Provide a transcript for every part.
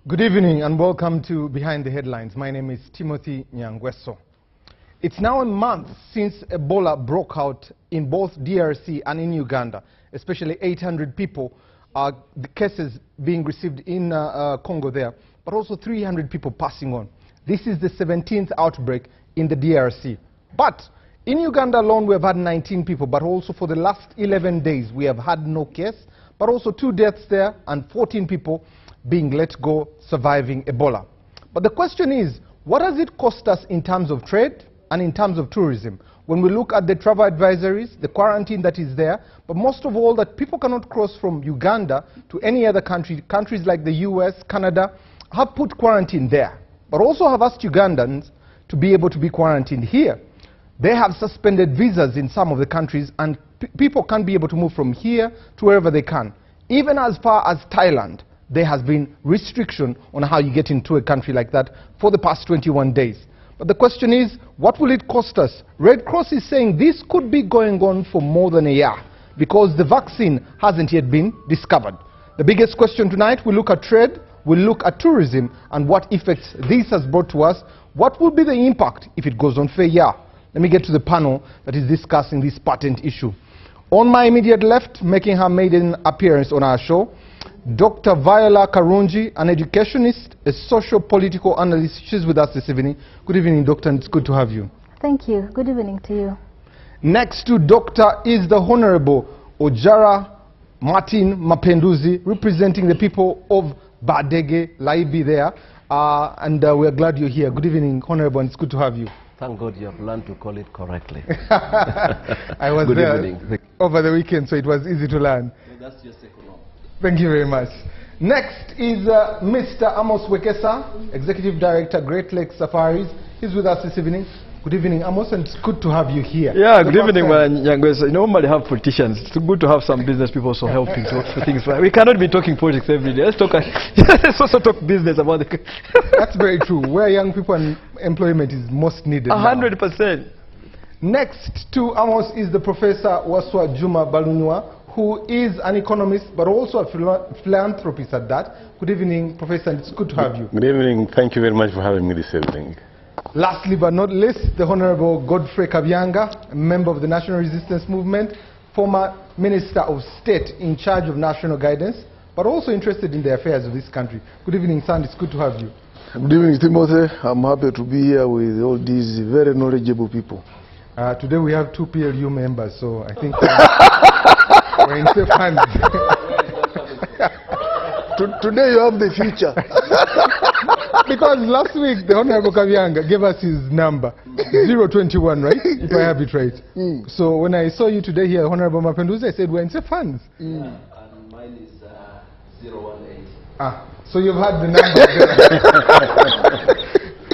Good evening and welcome to Behind the Headlines. My name is Timothy Nyangweso. It's now a month since Ebola broke out in both DRC and in Uganda, especially 800 people, the cases being received in Congo there, but also 300 people passing on. This is the 17th outbreak in the DRC. But in Uganda alone, we have had 19 people, but also for the last 11 days, we have had no case, but also 2 deaths there and 14 people being let go, surviving Ebola. But the question is, what does it cost us in terms of trade and in terms of tourism? When we look at the travel advisories, the quarantine that is there, but most of all that people cannot cross from Uganda to any other country. Countries like the US, Canada have put quarantine there, but also have asked Ugandans to be able to be quarantined here. They have suspended visas in some of the countries, and people can't be able to move from here to wherever they can. Even as far as Thailand, there has been restriction on how you get into a country like that for the past 21 days. But the question is, what will it cost us? Red Cross is saying this could be going on for more than a year because the vaccine hasn't yet been discovered. The biggest question tonight, we'll look at trade, we'll look at tourism and what effects this has brought to us. What will be the impact if it goes on for a year? Let me get to the panel that is discussing this patent issue. On my immediate left, making her maiden appearance on our show, Dr. Viola Karungi, an educationist, a socio-political analyst. She's with us this evening. Good evening, Doctor, and it's good to have you. Thank you. Good evening to you. Next to Doctor is the Honorable Ojara Martin Mapenduzi, representing the people of Badege Laibi there. We are glad you're here. Good evening, Honorable, and it's good to have you. Thank God you have learned to call it correctly. I was Good there evening. over the weekend, so it was easy to learn. No, that's just economic. Thank you very much. Next is Mr. Amos Wekesa, Executive Director, Great Lakes Safaris. He's with us this evening. Good evening, Amos, and it's good to have you here. Yeah, good evening, Nyangweso. You normally have politicians. It's good to have some business people also helping to for things. We cannot be talking politics every day. Let's talk. Let's also talk business about the. That's very true. Where young people and employment is most needed. 100%. Next to Amos is the Professor Waswa Juma Balunua, who is an economist but also a philanthropist at that. Good evening, Professor, and it's good to have you. Good evening. Thank you very much for having me this evening. Lastly but not least, the Honorable Godfrey Kabyanga, a member of the National Resistance Movement, former Minister of State in charge of national guidance, but also interested in the affairs of this country. Good evening, sir, it's good to have you. Good evening, Timothy. I'm happy to be here with all these very knowledgeable people. Today we have 2 PLU members, so I think we're in safe hands. Today you have the future. Because last week the Honorable Kabyanga gave us his number, 021, right? If I have it right. So when I saw you today here, Honorable Mapenduzi, I said we're in safe hands. And mine is 018. So you've had the number.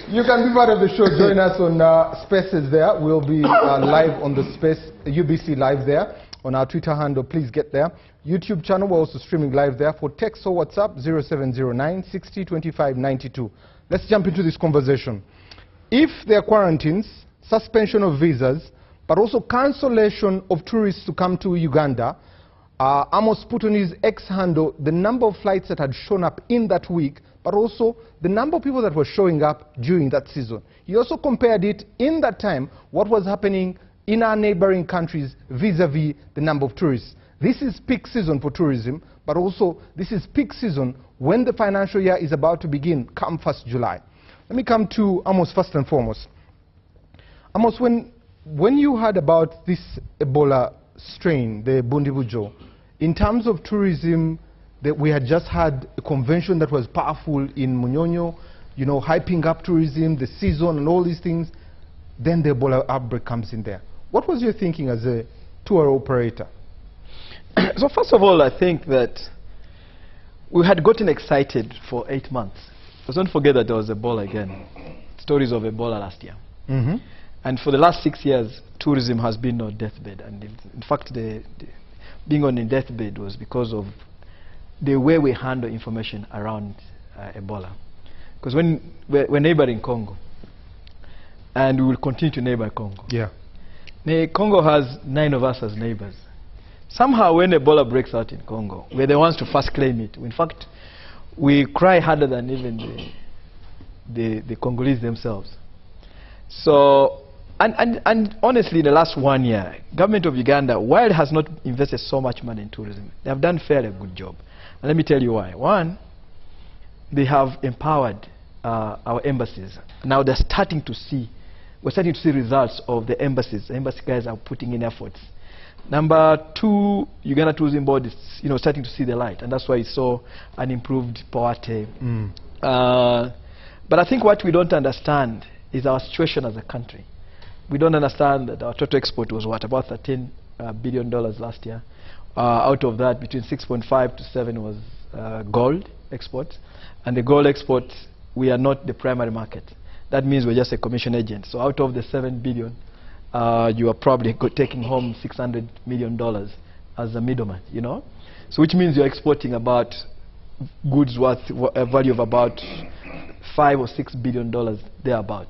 You can be part of the show. Join us on Spaces there. We'll be live on the Space UBC Live there on our Twitter handle. Please get there. YouTube channel, we're also streaming live there. For text or WhatsApp, 0709 60 25 92. Let's jump into this conversation. If there are quarantines, suspension of visas, but also cancellation of tourists to come to Uganda, Amos put on his X handle the number of flights that had shown up in that week, but also the number of people that were showing up during that season. He also compared it in that time, what was happening in our neighboring countries vis-a-vis the number of tourists. This is peak season for tourism, but also this is peak season when the financial year is about to begin, come 1st July. Let me come to Amos first and foremost. Amos, when you heard about this Ebola strain, the Bundibujo, in terms of tourism, that we had just had a convention that was powerful in Munyonyo, you know, hyping up tourism, the season and all these things, then the Ebola outbreak comes in there. What was your thinking as a tour operator? So first of all, I think that we had gotten excited for 8 months. But don't forget that there was Ebola again. Stories of Ebola last year. And for the last 6 years, tourism has been on deathbed. And in fact, being on a deathbed was because of the way we handle information around Ebola. Because we're neighboring Congo, and we will continue to neighbor Congo. Yeah. Congo has 9 of us as neighbors. Somehow when Ebola breaks out in Congo, we're the ones to first claim it. In fact, we cry harder than even the Congolese themselves. So, and honestly, in the last 1 year, government of Uganda, while it has not invested so much money in tourism, they have done fairly good job. And let me tell you why. One, they have empowered our embassies. Now they're starting to see, we're starting to see results of the embassies. The embassy guys are putting in efforts. Number two, Uganda Tourism Board is starting to see the light, and that's why you saw an improved Poate. But I think what we don't understand is our situation as a country. We don't understand that our total export was what, about $13 billion last year. Out of that, between 6.5 to 7 was gold exports, and the gold exports, we are not the primary market. That means we're just a commission agent. So out of the 7 billion, you are probably taking home $600 million as a middleman, So which means you're exporting about goods worth a value of about $5 or $6 billion thereabout.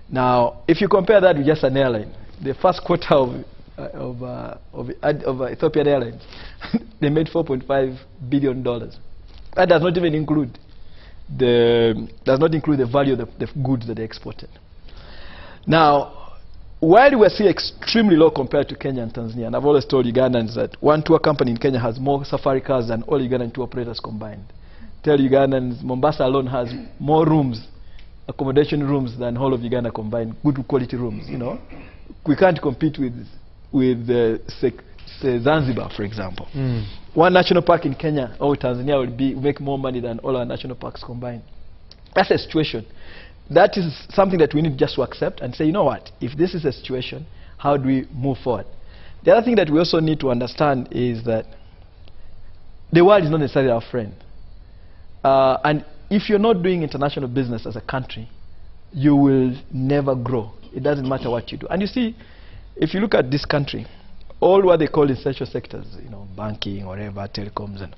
Now, if you compare that with just an airline, the first quarter of Ethiopian Airlines, they made $4.5 billion. That does not even include the value of the goods that they exported. Now, while we're still extremely low compared to Kenya and Tanzania, and I've always told Ugandans that one tour company in Kenya has more safari cars than all Ugandan tour operators combined. Tell Ugandans, Mombasa alone has more rooms, accommodation rooms, than whole of Uganda combined, good quality rooms, We can't compete with say Zanzibar, for example. One national park in Kenya or Tanzania will make more money than all our national parks combined. That's a situation. That is something that we need just to accept and say, you know what, if this is a situation, how do we move forward? The other thing that we also need to understand is that the world is not necessarily our friend. And if you're not doing international business as a country, you will never grow. It doesn't matter what you do. And you see, if you look at this country, all what they call essential sectors, banking, whatever, telecoms, and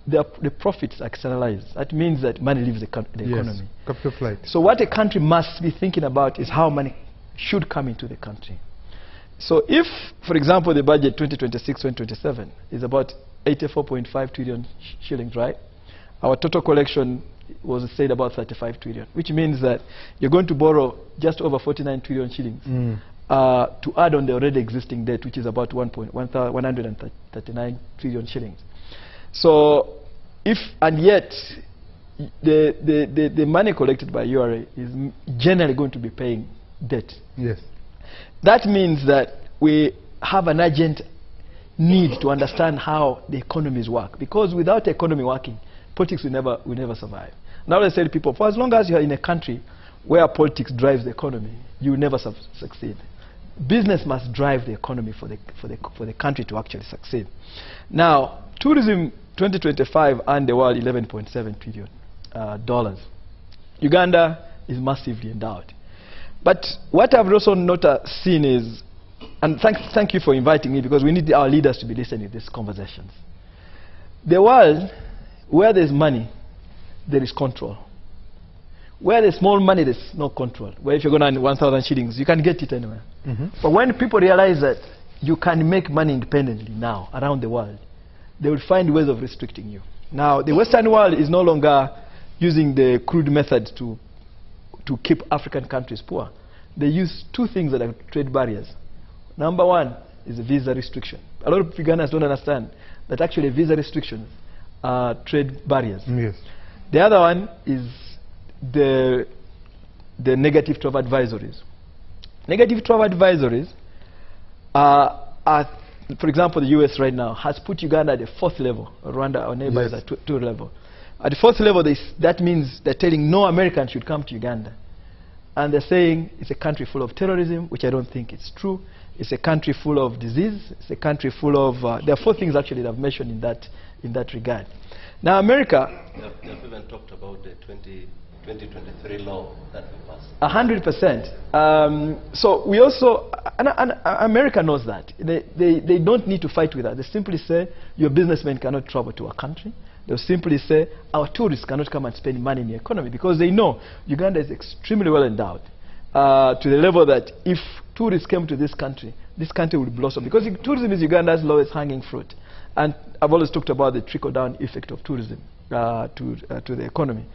the profits are externalized. That means that money leaves the economy. Capital flight. So what a country must be thinking about is how money should come into the country. So if, for example, the budget 2026-2027 is about 84.5 trillion shillings, right? Our total collection was said about 35 trillion, which means that you're going to borrow just over 49 trillion shillings to add on the already existing debt, which is about 139 trillion shillings. So, and yet, the money collected by URA is generally going to be paying debt. Yes. That means that we have an urgent need to understand how the economies work, because without the economy working, politics will never survive. Now I say to people, for as long as you are in a country where politics drives the economy, you will never succeed. Business must drive the economy for the country to actually succeed. Now, tourism 2025 earned the world $11.7 trillion. Uganda is massively endowed. But what I've also not seen is, and thank you for inviting me, because we need our leaders to be listening to these conversations. The world, where there's money, there is control. Where there's small money, there's no control. Where if you're going to earn 1,000 shillings, you can get it anywhere. But when people realize that you can make money independently now around the world, they will find ways of restricting you. Now, the Western world is no longer using the crude methods to keep African countries poor. They use two things that are trade barriers. Number one is a visa restriction. A lot of Ugandans don't understand that actually visa restrictions are trade barriers. Yes. The other one is the negative travel advisories. Negative travel advisories are, for example, the US right now has put Uganda at the 4th level. Rwanda, our neighbor, is at 2 level. At the 4th level, that means they're telling no American should come to Uganda. And they're saying it's a country full of terrorism, which I don't think is true. It's a country full of disease. It's a country full of... there are 4 things actually that I've mentioned in that regard. Now, America... They've even talked about the 2023 law that we passed. 100%. So we also... And America knows that. They don't need to fight with that. They simply say, your businessmen cannot travel to our country. They'll simply say, our tourists cannot come and spend money in the economy, because they know Uganda is extremely well endowed to the level that if tourists came to this country would blossom, because tourism is Uganda's lowest hanging fruit. And I've always talked about the trickle-down effect of tourism. to the economy.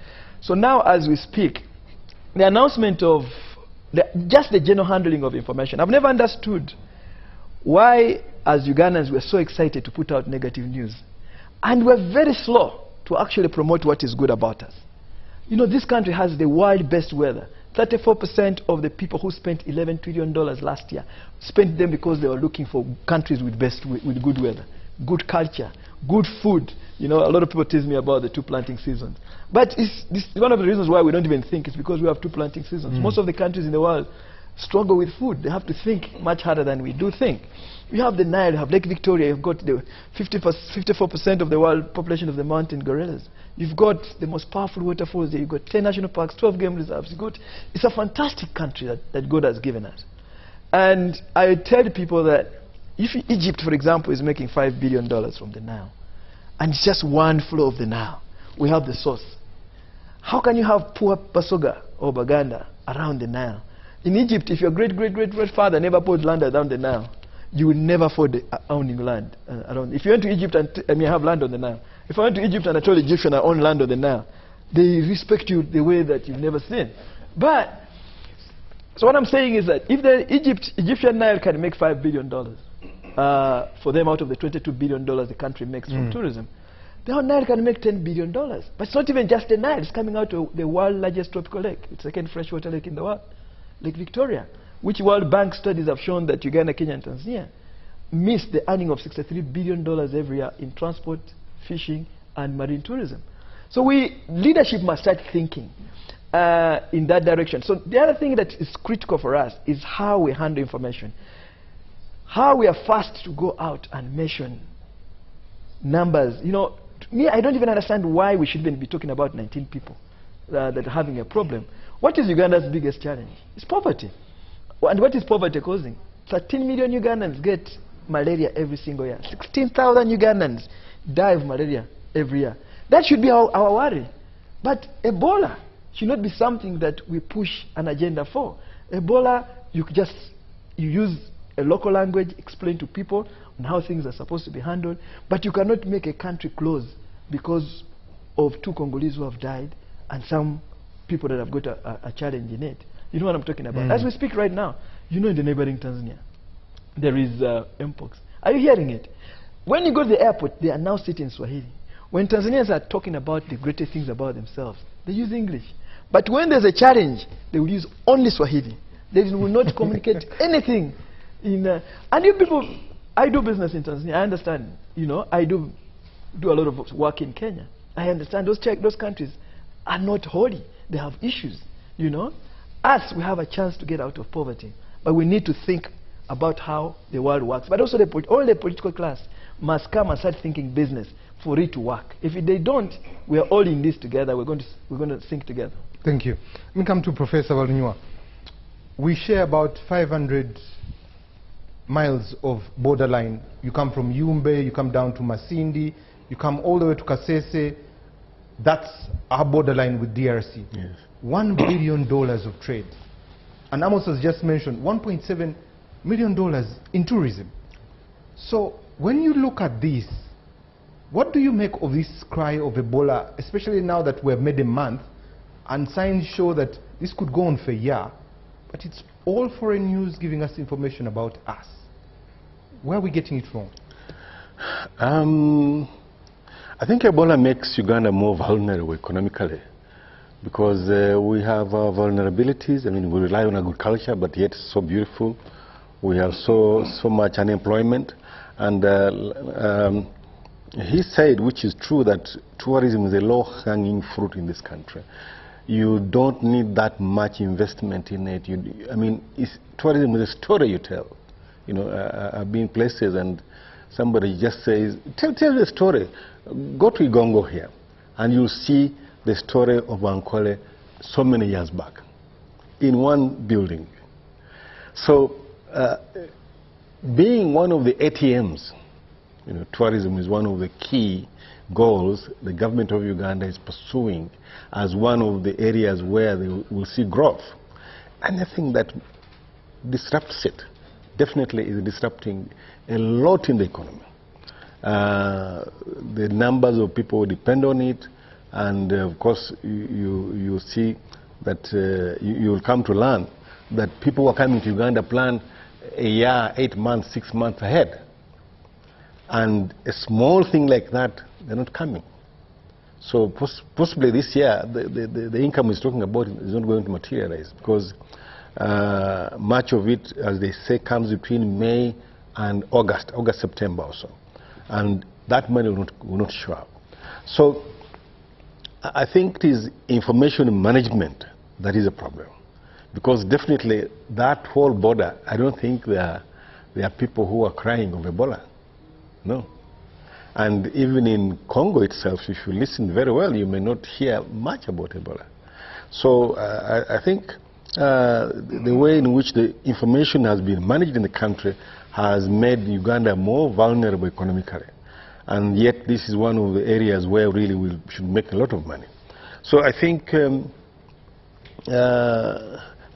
So now, as we speak, the announcement of just the general handling of information. I've never understood why, as Ugandans, we're so excited to put out negative news. And we're very slow to actually promote what is good about us. You know, this country has the world best weather. 34% of the people who spent $11 trillion last year spent them because they were looking for countries with good weather, good culture, good food. You know, a lot of people tease me about the 2 planting seasons. But one of the reasons why we don't even think is because we have 2 planting seasons. Most of the countries in the world struggle with food. They have to think much harder than we do think. We have the Nile, you have Lake Victoria, you've got the 54% of the world population of the mountain gorillas. You've got the most powerful waterfalls there. You've got 10 national parks, 12 game reserves. It's a fantastic country that God has given us. And I tell people that if Egypt, for example, is making $5 billion from the Nile, and it's just one flow of the Nile, we have the source. How can you have poor Basoga or Baganda around the Nile? In Egypt, if your great-great-great-grandfather never poured land around the Nile, you will never afford owning land around. If you went to Egypt and you have land on the Nile, if I went to Egypt and I told Egyptian I own land on the Nile, they respect you the way that you've never seen. But, so what I'm saying is that if the Egyptian Nile can make $5 billion for them out of the $22 billion the country makes from tourism, the Nile can make $10 billion. But it's not even just the Nile. It's coming out of the world's largest tropical lake. It's the second freshwater lake in the world, Lake Victoria, which World Bank studies have shown that Uganda, Kenya, and Tanzania miss the earning of $63 billion every year in transport, fishing, and marine tourism. So leadership must start thinking in that direction. So the other thing that is critical for us is how we handle information. How we are fast to go out and mention numbers. You know, to me, I don't even understand why we should even be talking about 19 people that are having a problem. What is Uganda's biggest challenge? It's poverty. And what is poverty causing? 13 million Ugandans get malaria every single year. 16,000 Ugandans die of malaria every year. That should be our worry. But Ebola should not be something that we push an agenda for. Ebola, you use a local language, explain to people on how things are supposed to be handled, but you cannot make a country close because of 2 Congolese who have died and some people that have got a challenge in it. You know what I'm talking about? As we speak right now, you know, in the neighboring Tanzania, there is Mpox. Are you hearing it? When you go to the airport, they announce it in Swahili. When Tanzanians are talking about the greatest things about themselves, they use English. But when there's a challenge, they will use only Swahili. They will not communicate anything. And you people, I do business in Tanzania. I understand. You know, I do a lot of work in Kenya. I understand those countries are not holy. They have issues. You know, us, we have a chance to get out of poverty, but we need to think about how the world works. But also, all the political class must come and start thinking business for it to work. If they don't, we are all in this together. We're going to think together. Thank you. Let me come to Professor Walnyua. We share about 500 miles of borderline. You come from Yumbe, you come down to Masindi, you come all the way to Kasese. That's our borderline with DRC. Yes. $1 billion of trade. And Amos has just mentioned $1.7 million in tourism. So when you look at this, what do you make of this cry of Ebola, especially now that we have made a month and signs show that this could go on for a year, but it's all foreign news giving us information about us? Where are we getting it from? I think Ebola makes Uganda more vulnerable economically because we have our vulnerabilities. I mean, we rely on agriculture, but yet it's so beautiful. We have so much unemployment. And he said, which is true, that tourism is a low-hanging fruit in this country. You don't need that much investment in it. I mean, tourism is a story you tell. You know, I've been places and somebody just says, tell the story. Go to Igongo here, and you'll see the story of Ankole so many years back in one building. So, being one of the ATMs, you know, tourism is one of the key goals the government of Uganda is pursuing as one of the areas where they will see growth. Anything that disrupts it definitely is disrupting a lot in the economy. The numbers of people who depend on it, And of course, you see that you will come to learn that people who are coming to Uganda plan a year, 8 months, 6 months ahead. And a small thing like that, they're not coming. So possibly this year, the income he's talking about is not going to materialize, because much of it, as they say, comes between May and August, September or so. And that money will not show up. So I think it is information management that is a problem. Because definitely that whole border, I don't think there are people who are crying of Ebola. No. And even in Congo itself, if you listen very well, you may not hear much about Ebola. So I think the way in which the information has been managed in the country has made Uganda more vulnerable economically. And yet this is one of the areas where really we should make a lot of money. So I think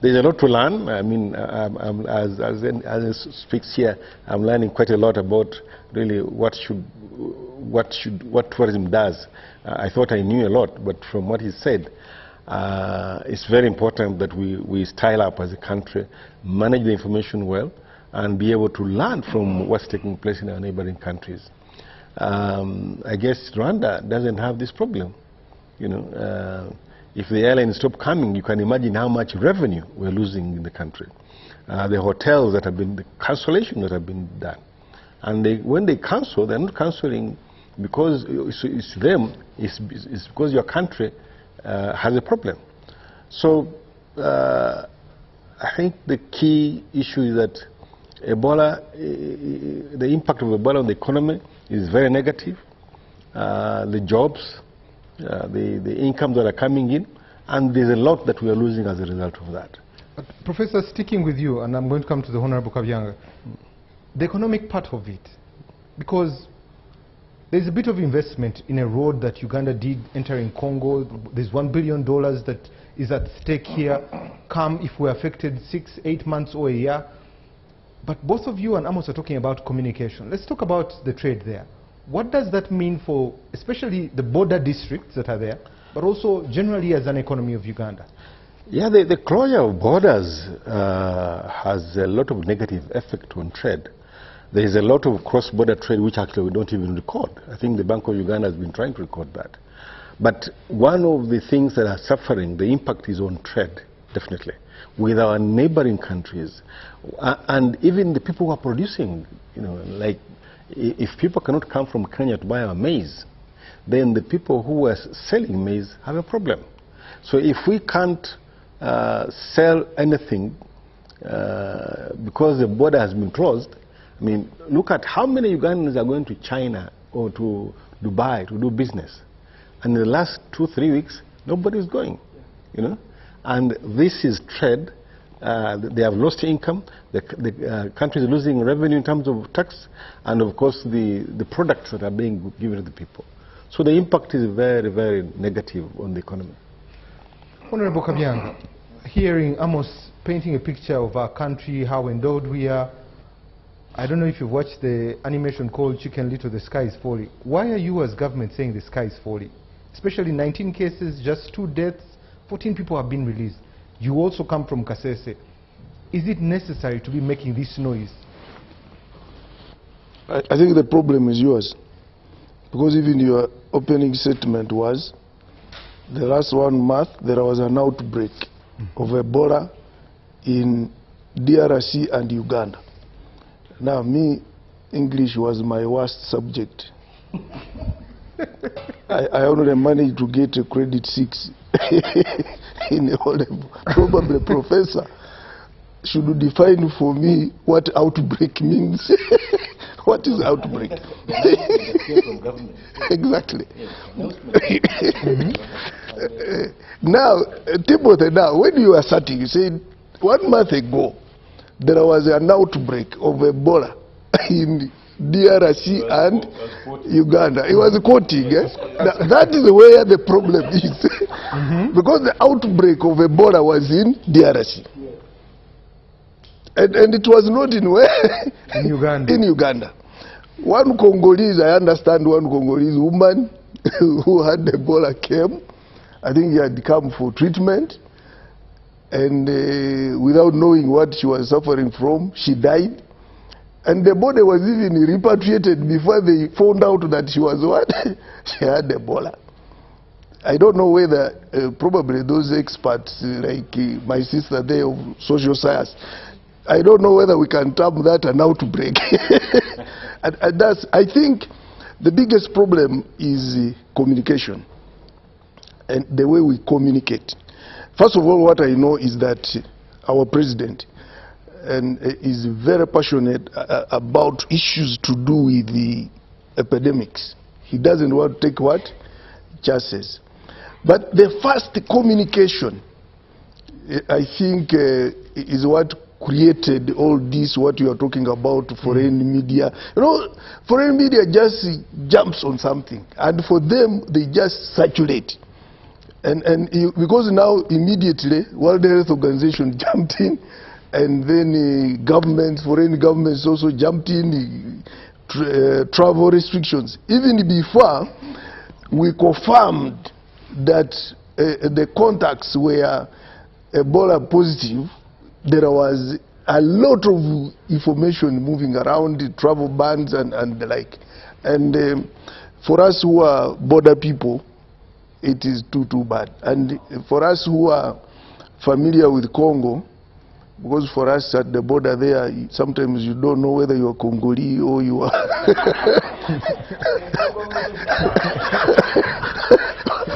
there's a lot to learn. I mean, as it speaks here, I'm learning quite a lot about really what tourism does. I thought I knew a lot, but from what he said, it's very important that we style up as a country, manage the information well, and be able to learn from what's taking place in our neighboring countries. I guess Rwanda doesn't have this problem. You know, if the airlines stop coming, you can imagine how much revenue we're losing in the country. The hotels that have been, the cancellation that have been done. And when they cancel, they're not cancelling because it's them, it's because your country has a problem. So I think the key issue is that Ebola, the impact of Ebola on the economy is very negative. The jobs, the incomes that are coming in, and there's a lot that we are losing as a result of that. Professor, sticking with you, and I'm going to come to the Honorable Kabyanga, the economic part of it, because there's a bit of investment in a road that Uganda did entering Congo. There's $1 billion that is at stake here. Come if we're affected 6, 8 months or a year. But both of you and Amos are talking about communication. Let's talk about the trade there. What does that mean for especially the border districts that are there, but also generally as an economy of Uganda? Yeah, the closure of borders has a lot of negative effect on trade. There is a lot of cross-border trade which actually we don't even record. I think the Bank of Uganda has been trying to record that. But one of the things that are suffering, the impact is on trade, definitely, with our neighboring countries. And even the people who are producing, you know, like if people cannot come from Kenya to buy our maize, then the people who are selling maize have a problem. So if we can't sell anything because the border has been closed, I mean, look at how many Ugandans are going to China or to Dubai to do business. And in the last 2-3 weeks, nobody is going, you know. And this is trade. They have lost income. The country is losing revenue in terms of tax, and of course the products that are being given to the people. So the impact is very, very negative on the economy. Honorable Kabyanga, hearing Amos painting a picture of our country, how endowed we are. I don't know if you've watched the animation called Chicken Little, The Sky is Falling. Why are you as government saying the sky is falling? Especially 19 cases, just 2 deaths, 14 people have been released. You also come from Kasese. Is it necessary to be making this noise? I think the problem is yours. Because even your opening statement was, the last 1 month there was an outbreak of Ebola in DRC and Uganda. Now me, English was my worst subject. I only managed to get a credit 6 in a whole level. Probably professor should define for me what outbreak means. What is outbreak? Exactly. Now, Timothy, now, when you are starting, you said 1 month ago, there was an outbreak of Ebola in DRC and Uganda. He was quoting, eh? That is where the problem is. Because the outbreak of Ebola was in DRC. And it was not in where? In Uganda. In Uganda. One Congolese, I understand one Congolese woman who had Ebola came. I think he had come for treatment, and without knowing what she was suffering from, she died. And the body was even repatriated before they found out that she was what? She had Ebola. I don't know whether probably those experts like my sister there of social science, I don't know whether we can term that an outbreak. and that's, I think the biggest problem is communication and the way we communicate. First of all, what I know is that our president is very passionate about issues to do with the epidemics. He doesn't want to take what? Chances. But the first communication, I think, is what created all this, what you are talking about, foreign media. You know, foreign media just jumps on something, and for them, they just saturate. Because now, immediately, World Health Organization jumped in, and then governments, foreign governments also jumped in, travel restrictions. Even before we confirmed that the contacts were Ebola positive, there was a lot of information moving around, travel bans and the like. And for us who are border people, it is too bad. And for us who are familiar with Congo, because for us at the border there, sometimes you don't know whether you are Congolese or you are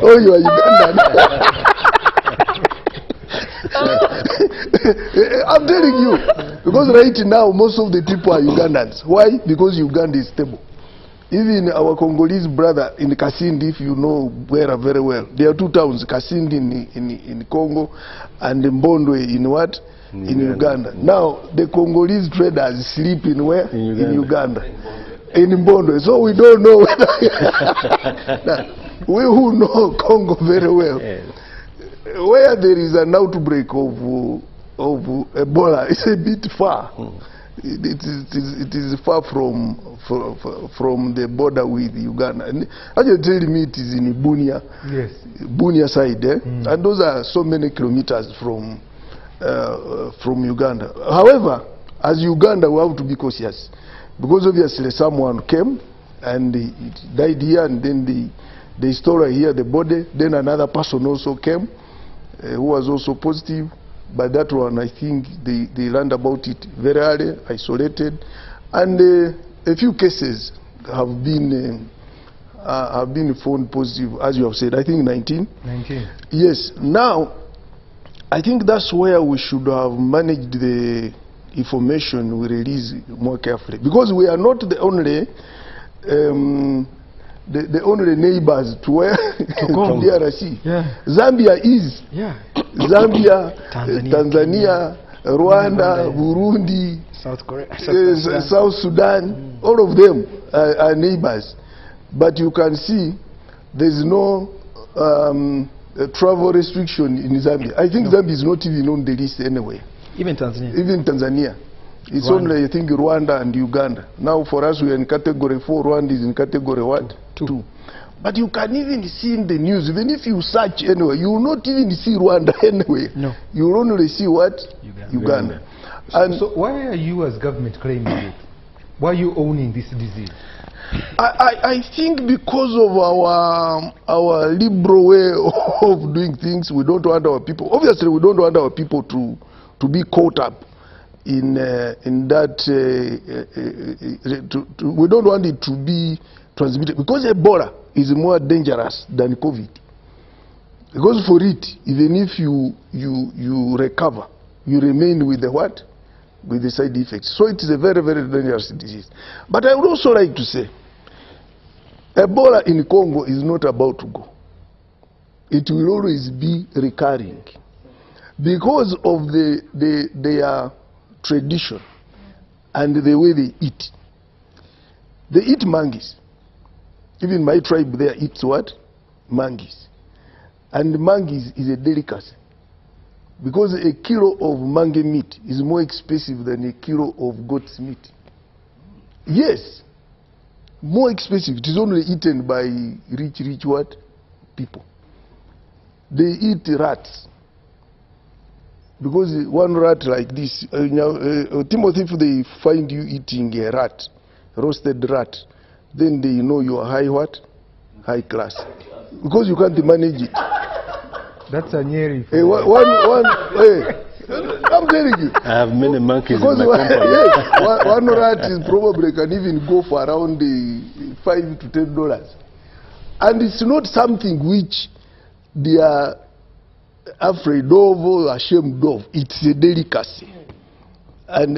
or you are Ugandan. I'm telling you, because right now most of the people are Ugandans. Why? Because Uganda is stable. Even our Congolese brother in Kasindi, if you know where very well, there are two towns, Kasindi in Congo and Mbondwe in what? In Uganda. Now, the Congolese traders sleep in where? In Uganda. In Mbondwe. So we don't know whether we who know Congo very well, where there is an outbreak of Ebola, it's a bit far. It is far from the border with Uganda. And as you tell me, it is in Bunia, yes, Bunia side, and those are so many kilometers from Uganda. However, as Uganda, we have to be cautious, because obviously someone came and it died here, and then they stored here the body. Then another person also came who was also positive. But that one, I think they learned about it very early, isolated, and a few cases have been found positive, as you have said. I think 19. 19. Yes. Now, I think that's where we should have managed the information we release more carefully, because we are not the only the only neighbors to where to DRC. Yeah. Zambia is. Yeah. Zambia, Tanzania, Rwanda, Burundi, South Korea, South Sudan, all of them are neighbors. But you can see there's no travel restriction in Zambia. I think Zambia is not even on the list anyway. Even Tanzania. Even Tanzania. It's Rwanda. Only, I think, Rwanda and Uganda. Now for us, we are in category 4. Rwanda is in category what? 2. But you can even see in the news, even if you search anyway, you will not even see Rwanda anyway. No. You will only see what? Uganda. And so why are you as government claiming it? Why are you owning this disease? I think because of our liberal way of doing things, we don't want our people, obviously we don't want our people to be caught up in that, we don't want it to be transmitted, because Ebola is more dangerous than COVID. Because for it, even if you recover, you remain with the what? With the side effects. So it is a very, very dangerous disease. But I would also like to say, Ebola in Congo is not about to go. It will always be recurring, because of their tradition and the way they eat. They eat monkeys. Even my tribe there eats what? Monkeys. And monkeys is a delicacy, because a kilo of monkey meat is more expensive than a kilo of goat's meat. Yes. more expensive. It is only eaten by rich what? People. They eat rats. Because one rat like this, Timothy, if they find you eating a rat, roasted rat, then they know you are high what? High class. Because you can't manage it. That's a nyeri. Hey, I'm telling you. I have many monkeys Because in my company. yes, one rat is probably can even go for around $5 to $10. And it's not something which they are afraid of or ashamed of. It's a delicacy. And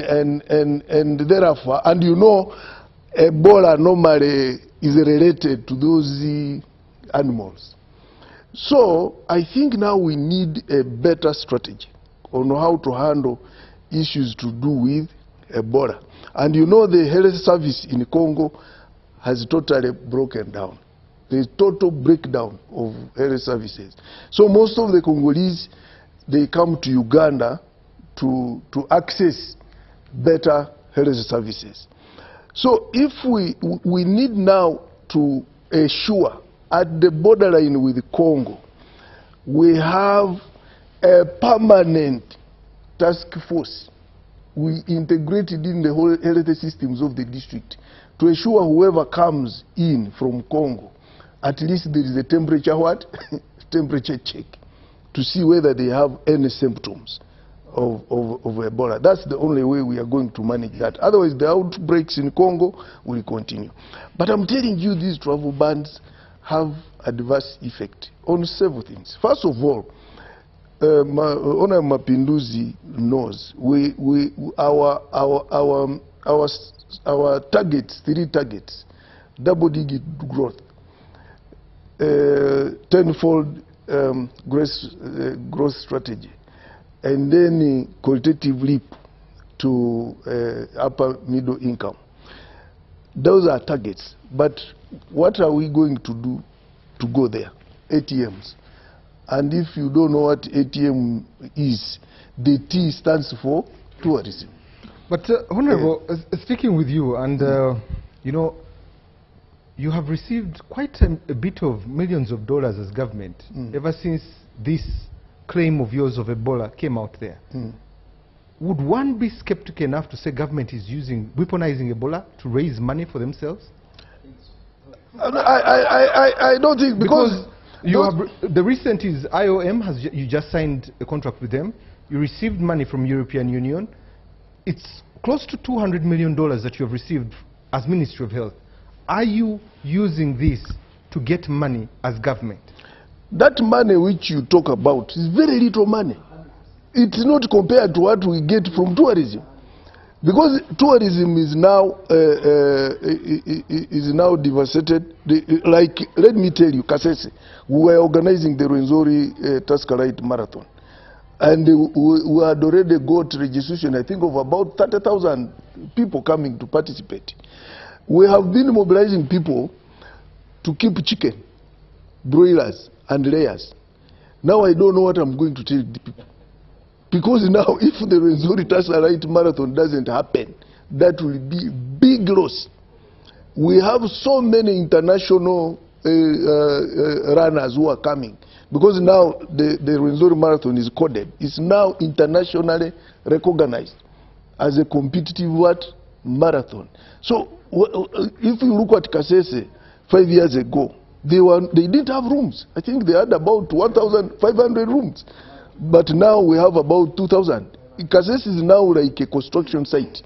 therefore, and you know, Ebola normally is related to those animals. So I think now we need a better strategy on how to handle issues to do with Ebola. And you know, the health service in Congo has totally broken down. There's total breakdown of health services. So most of the Congolese, they come to Uganda to access better health services. So if we need now to ensure at the borderline with Congo, we have a permanent task force. We integrated in the whole health systems of the district to ensure whoever comes in from Congo, at least there is a temperature what? Temperature check to see whether they have any symptoms of Ebola. That's the only way we are going to manage that. Otherwise, the outbreaks in Congo will continue. But I'm telling you, these travel bans have adverse effect on several things. First of all, Ona Mapinduzi knows our targets, 3 targets, double-digit growth, tenfold growth strategy, and then qualitative leap to upper middle income. Those are targets. But what are we going to do to go there? ATMs. And if you don't know what ATM is, the T stands for tourism. But Honorable, speaking with you, and you know, you have received quite a bit of millions of dollars as government ever since this claim of yours of Ebola came out there. Would one be skeptical enough to say government is weaponizing Ebola to raise money for themselves? I don't think, because you have, the recent is IOM you just signed a contract with them. You received money from European Union. It's close to $200 million that you have received as Ministry of Health. Are you using this to get money as government? That money which you talk about is very little money. It's not compared to what we get from tourism. Because tourism is now devastated. Like, let me tell you, Kasese, we were organizing the Rwenzori Tascarite Marathon. And we had already got registration, I think, of about 30,000 people coming to participate. We have been mobilizing people to keep chicken, broilers, and layers. Now I don't know what I'm going to tell the people. Because now, if the Rwenzori Tascarite Marathon doesn't happen, that will be big loss. We have so many international runners who are coming. Because now the Rwenzori Marathon is coded. It's now internationally recognized as a competitive marathon. So if you look at Kasese 5 years ago, they didn't have rooms. I think they had about 1,500 rooms. But now we have about 2,000. Kasese is now like a construction site.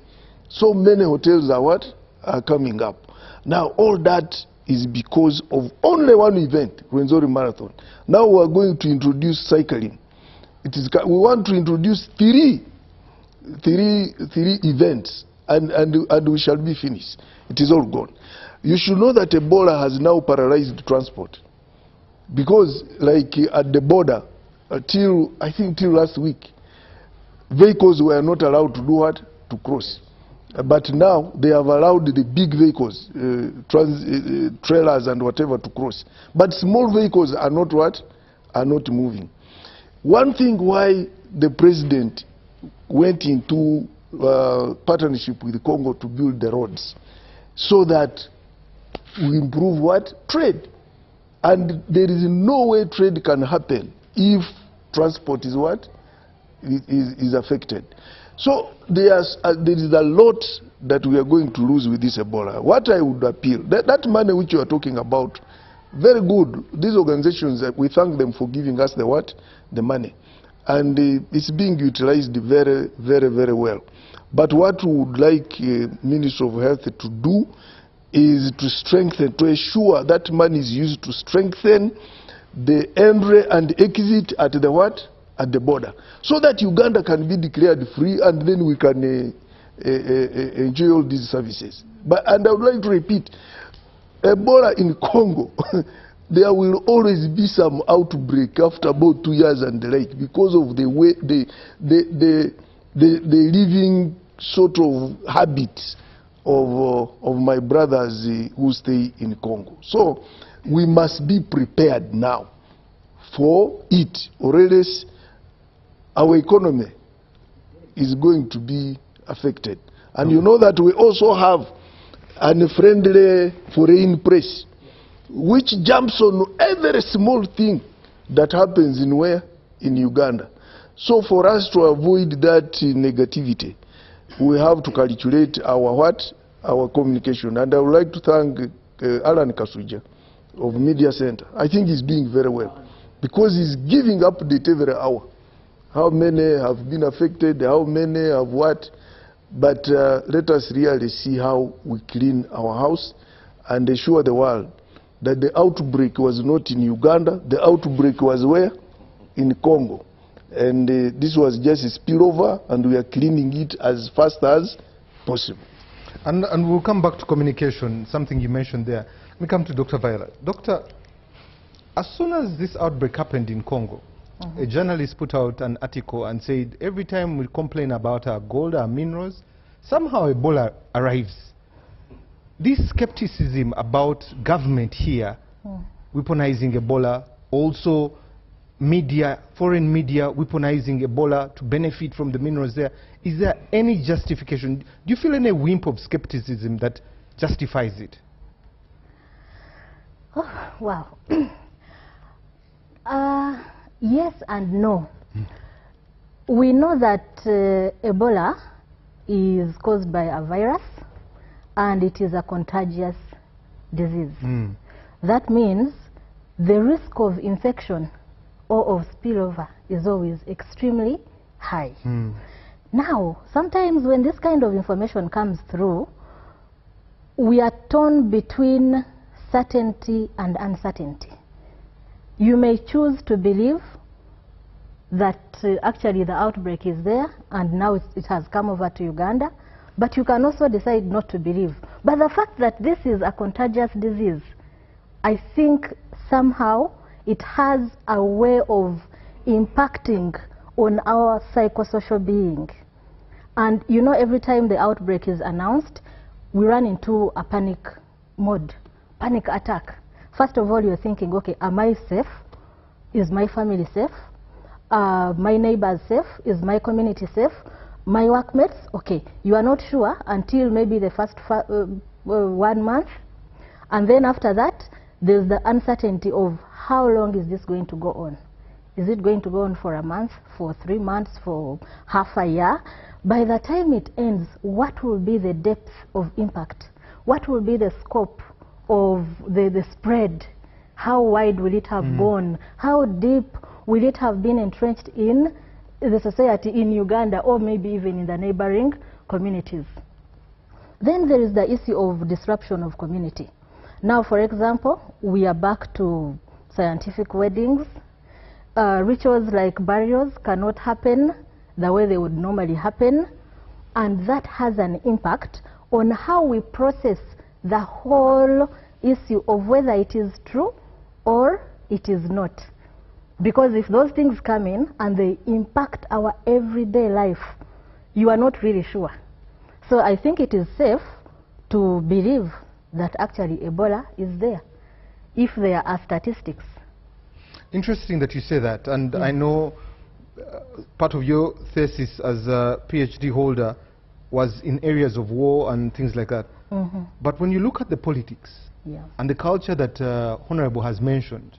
So many hotels are coming up. Now all that is because of only one event, Rwenzori Marathon. Now we are going to introduce cycling. We want to introduce three events, and we shall be finished. It is all gone. You should know that Ebola has now paralyzed transport. Because like at the border, I think till last week, vehicles were not allowed to do what? To cross. But now they have allowed the big vehicles, trailers and whatever, to cross. But small vehicles are not what? Are not moving. One thing why the president went into partnership with Congo to build the roads, so that we improve what? Trade. And there is no way trade can happen if transport is what? Is affected. So there is a lot that we are going to lose with this Ebola. What I would appeal, that money which you are talking about, very good. These organizations, we thank them for giving us the what? The money. And it's being utilized very, very, very well. But what we would like Ministry of Health to do is to strengthen, to ensure that money is used to strengthen the entry and exit at the what? At the border. So that Uganda can be declared free and then we can enjoy all these services. And I would like to repeat, Ebola in Congo, there will always be some outbreak after about 2 years and the like because of the way the living sort of habits of my brothers who stay in Congo. So we must be prepared now for it, or else our economy is going to be affected. And you know that we also have an unfriendly foreign press, which jumps on every small thing that happens in where? In Uganda. So for us to avoid that negativity, we have to calculate our what? Our communication. And I would like to thank Alan Kasuja of Media Center. I think he's doing very well because he's giving update every hour. How many have been affected, how many have what? But let us really see how we clean our house and assure the world that the outbreak was not in Uganda, the outbreak was where? In Congo. And this was just a spillover, and we are cleaning it as fast as possible. And we'll come back to communication, something you mentioned there. Let me come to Dr. Viola. Doctor, as soon as this outbreak happened in Congo, a journalist put out an article and said, every time we complain about our gold, our minerals, somehow Ebola arrives. This skepticism about government here, weaponizing Ebola, also media, foreign media weaponizing Ebola to benefit from the minerals there, is there any justification? Do you feel any wimp of skepticism that justifies it? Oh, wow. Yes and no. We know that Ebola is caused by a virus and it is a contagious disease. That means the risk of infection or of spillover is always extremely high. Now, sometimes when this kind of information comes through, we are torn between certainty and uncertainty. You may choose to believe that actually the outbreak is there and now it has come over to Uganda, but you can also decide not to believe. But the fact that this is a contagious disease, I think somehow it has a way of impacting on our psychosocial being. And you know, every time the outbreak is announced, we run into a panic mode, panic attack. First of all, you're thinking, okay, am I safe? Is my family safe? My neighbors safe? Is my community safe? My workmates? Okay, you are not sure until maybe the first 1 month. And then after that, there's the uncertainty of how long is this going to go on? Is it going to go on for a month, for 3 months, for half a year? By the time it ends, what will be the depth of impact? What will be the scope of the spread? How wide will it have gone? How deep will it have been entrenched in the society in Uganda or maybe even in the neighboring communities? Then there is the issue of disruption of community. Now, for example, we are back to scientific weddings. Rituals like burials cannot happen the way they would normally happen, and that has an impact on how we process the whole issue of whether it is true or it is not. Because if those things come in and they impact our everyday life, you are not really sure. So I think it is safe to believe that actually Ebola is there, if there are statistics. Interesting that you say that, and I know part of your thesis as a PhD holder was in areas of war and things like that. But when you look at the politics and the culture that Honorable has mentioned,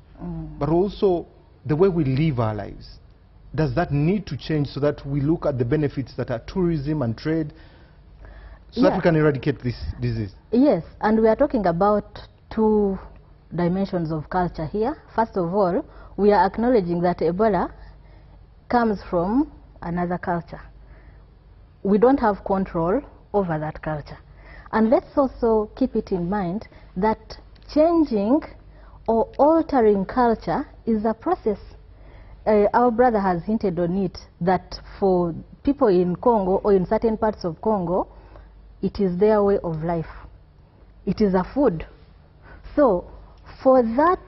but also the way we live our lives, does that need to change so that we look at the benefits that are tourism and trade so that we can eradicate this disease? Yes, and we are talking about two dimensions of culture here. First of all, we are acknowledging that Ebola comes from another culture. We don't have control over that culture. And let's also keep it in mind that changing or altering culture is a process. Our brother has hinted on it, that for people in Congo or in certain parts of Congo, it is their way of life. It is a food. So for that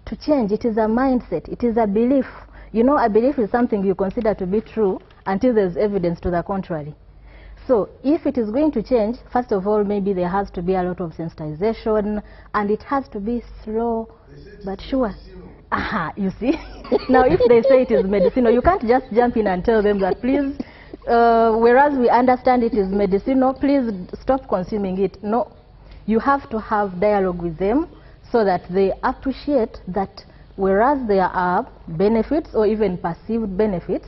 to change, it is a mindset, it is a belief. You know, a belief is something you consider to be true until there's evidence to the contrary. So if it is going to change, first of all, maybe there has to be a lot of sensitization, and it has to be slow but sure. Aha, you see? Now, if they say it is medicinal, you can't just jump in and tell them that, please, whereas we understand it is medicinal, please stop consuming it. No, you have to have dialogue with them so that they appreciate that whereas there are benefits or even perceived benefits,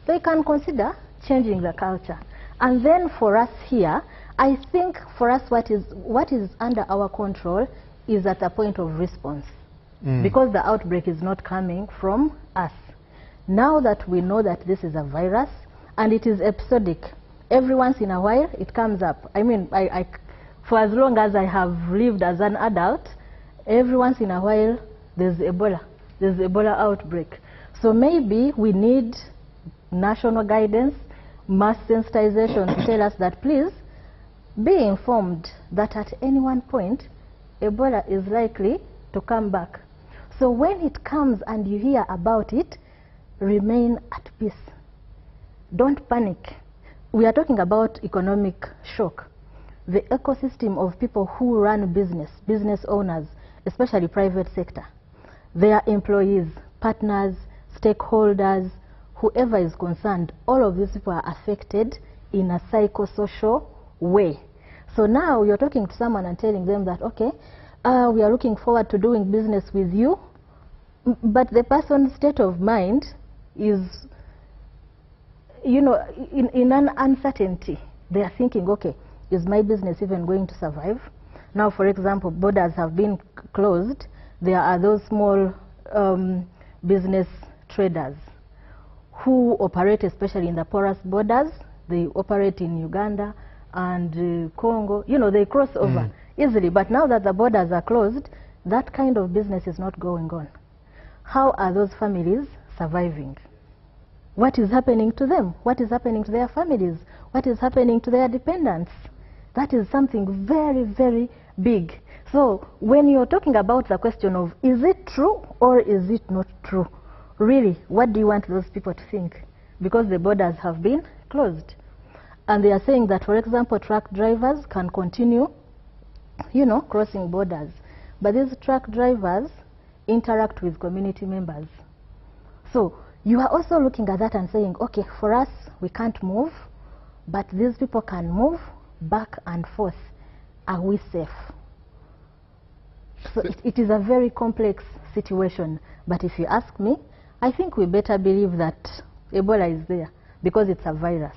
they can consider changing the culture. And then for us here, I think for us what is under our control is at a point of response. Because the outbreak is not coming from us. Now that we know that this is a virus and it is episodic, every once in a while it comes up. I mean, for as long as I have lived as an adult, every once in a while there's Ebola outbreak. So maybe we need national guidance, mass sensitization to tell us that, please be informed that at any one point Ebola is likely to come back. So when it comes and you hear about it, remain at peace. Don't panic. We are talking about economic shock. The ecosystem of people who run business owners, especially private sector, their employees, partners, stakeholders, whoever is concerned, all of these people are affected in a psychosocial way. So now you're talking to someone and telling them that, okay, we are looking forward to doing business with you, but the person's state of mind is, you know, in an uncertainty. They are thinking, okay, is my business even going to survive? Now, for example, borders have been closed. There are those small business traders who operate especially in the porous borders. They operate in Uganda and Congo. You know, they cross over easily. But now that the borders are closed, that kind of business is not going on. How are those families surviving? What is happening to them? What is happening to their families? What is happening to their dependents? That is something very, very big. So when you're talking about the question of, is it true or is it not true? Really, what do you want those people to think? Because the borders have been closed. And they are saying that, for example, truck drivers can continue, you know, crossing borders. But these truck drivers interact with community members. So you are also looking at that and saying, okay, for us, we can't move, but these people can move back and forth. Are we safe? So it is a very complex situation. But if you ask me, I think we better believe that Ebola is there because it's a virus.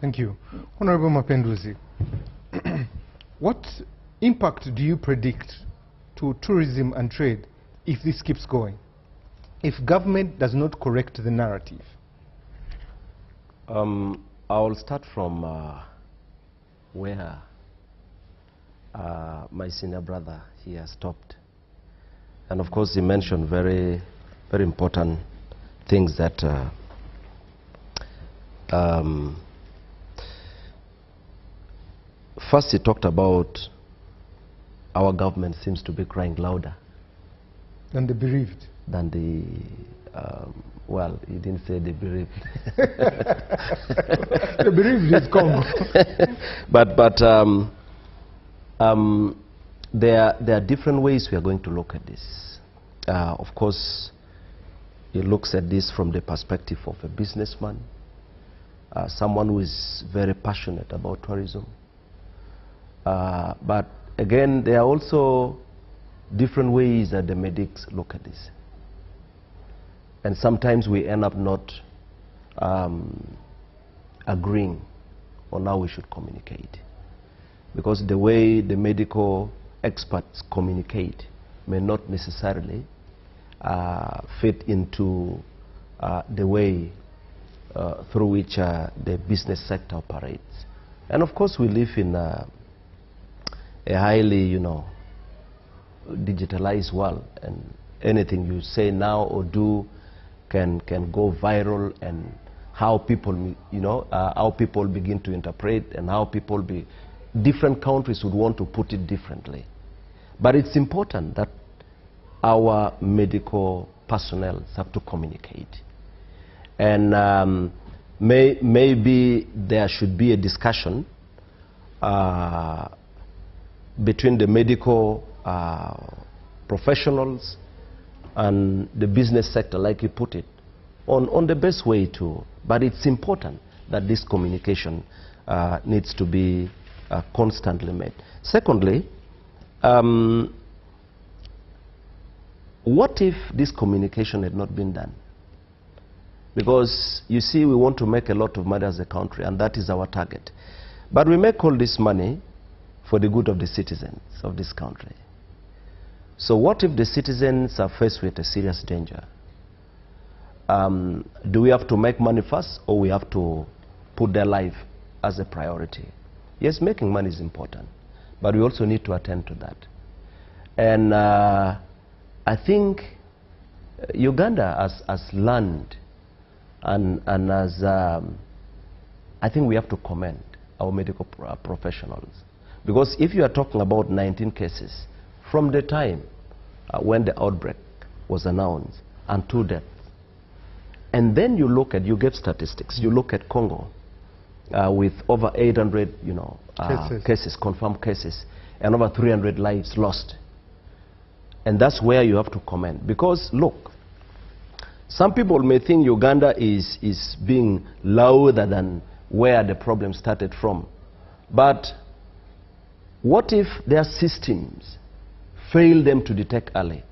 Thank you. Honorable Mapenduzi, what impact do you predict to tourism and trade if this keeps going, if government does not correct the narrative? I'll start from where my senior brother here stopped. And of course he mentioned very, very important things that first he talked about our government seems to be crying louder Than the bereaved. Than the, well, he didn't say the bereaved. The bereaved is Congo. but there are different ways we are going to look at this. Of course, he looks at this from the perspective of a businessman, someone who is very passionate about tourism. But again, there are also different ways that the medics look at this. And sometimes we end up not agreeing on how we should communicate. Because the way the medical experts communicate may not necessarily fit into the way through which the business sector operates. And of course, we live in a highly, digitalized world, and anything you say now or do can go viral, and how people, how people begin to interpret, and how people different countries would want to put it differently. But it's important that our medical personnel have to communicate. And maybe there should be a discussion between the medical professionals and the business sector, like you put it, on the best way to. But it's important that this communication needs to be constantly made. Secondly, what if this communication had not been done? Because, you see, we want to make a lot of money as a country, and that is our target. But we make all this money for the good of the citizens of this country. So what if the citizens are faced with a serious danger? Do we have to make money first, or we have to put their life as a priority? Yes, making money is important, but we also need to attend to that. And I think Uganda has learned, and as I think we have to commend our medical professionals. Because if you are talking about 19 cases from the time when the outbreak was announced and 2 deaths, and then you gave statistics, you look at Congo with over 800 cases, confirmed cases, and over 300 lives lost. And that's where you have to comment. Because look, some people may think Uganda is being louder than where the problem started from. But what if their systems fail them to detect early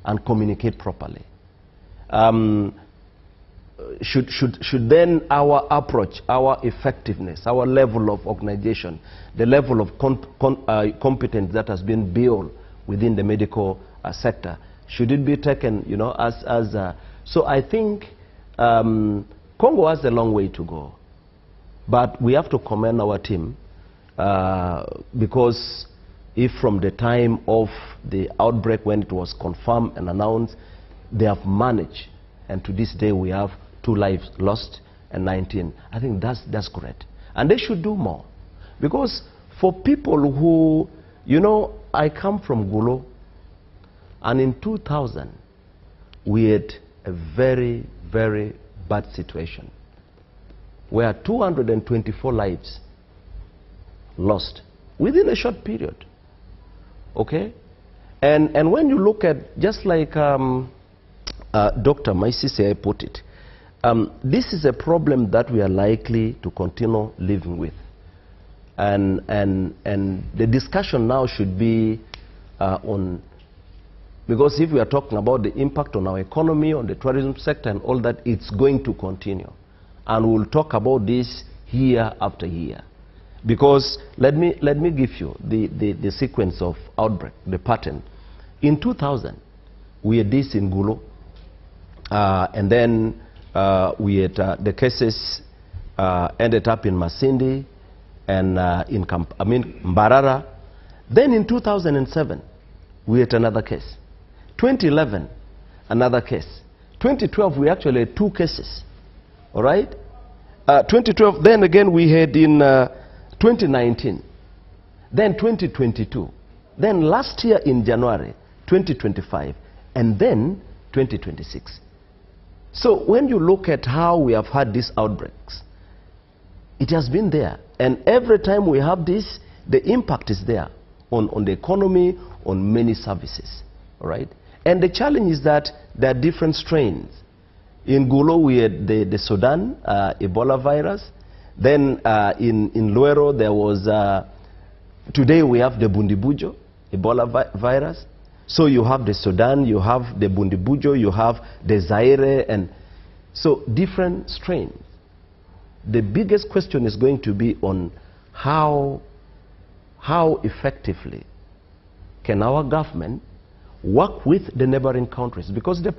and communicate properly? Should then our approach, our effectiveness, our level of organization, the level of competence that has been built within the medical sector, should it be taken, so I think Congo has a long way to go. But we have to commend our team because if from the time of the outbreak when it was confirmed and announced, they have managed, and to this day we have 2 lives lost and 19. I think that's great. And they should do more. Because for people who, I come from Gulo, and in 2000, we had a very, very bad situation where 224 lives lost within a short period. Okay? And when you look at, just like Dr. Maisise put it, this is a problem that we are likely to continue living with. And the discussion now should be on, because if we are talking about the impact on our economy, on the tourism sector and all that, it's going to continue. And we'll talk about this year after year. Because let me give you the sequence of outbreak, the pattern. In 2000, we had this in Gulo, and then we had the cases ended up in Masindi and in Mbarara. Then in 2007, we had another case. 2011, another case. 2012, we actually had 2 cases. All right? 2012, then again we had in 2019, then 2022, then last year in January, 2025, and then 2026. So when you look at how we have had these outbreaks, it has been there. And every time we have this, the impact is there on the economy, on many services. All right? And the challenge is that there are different strains. In Gulu, we had the Sudan Ebola virus. Then in Luero, there was, today we have the Bundibujo Ebola virus. So you have the Sudan, you have the Bundibujo, you have the Zaire, and so different strains. The biggest question is going to be on how effectively can our government work with the neighboring countries, because the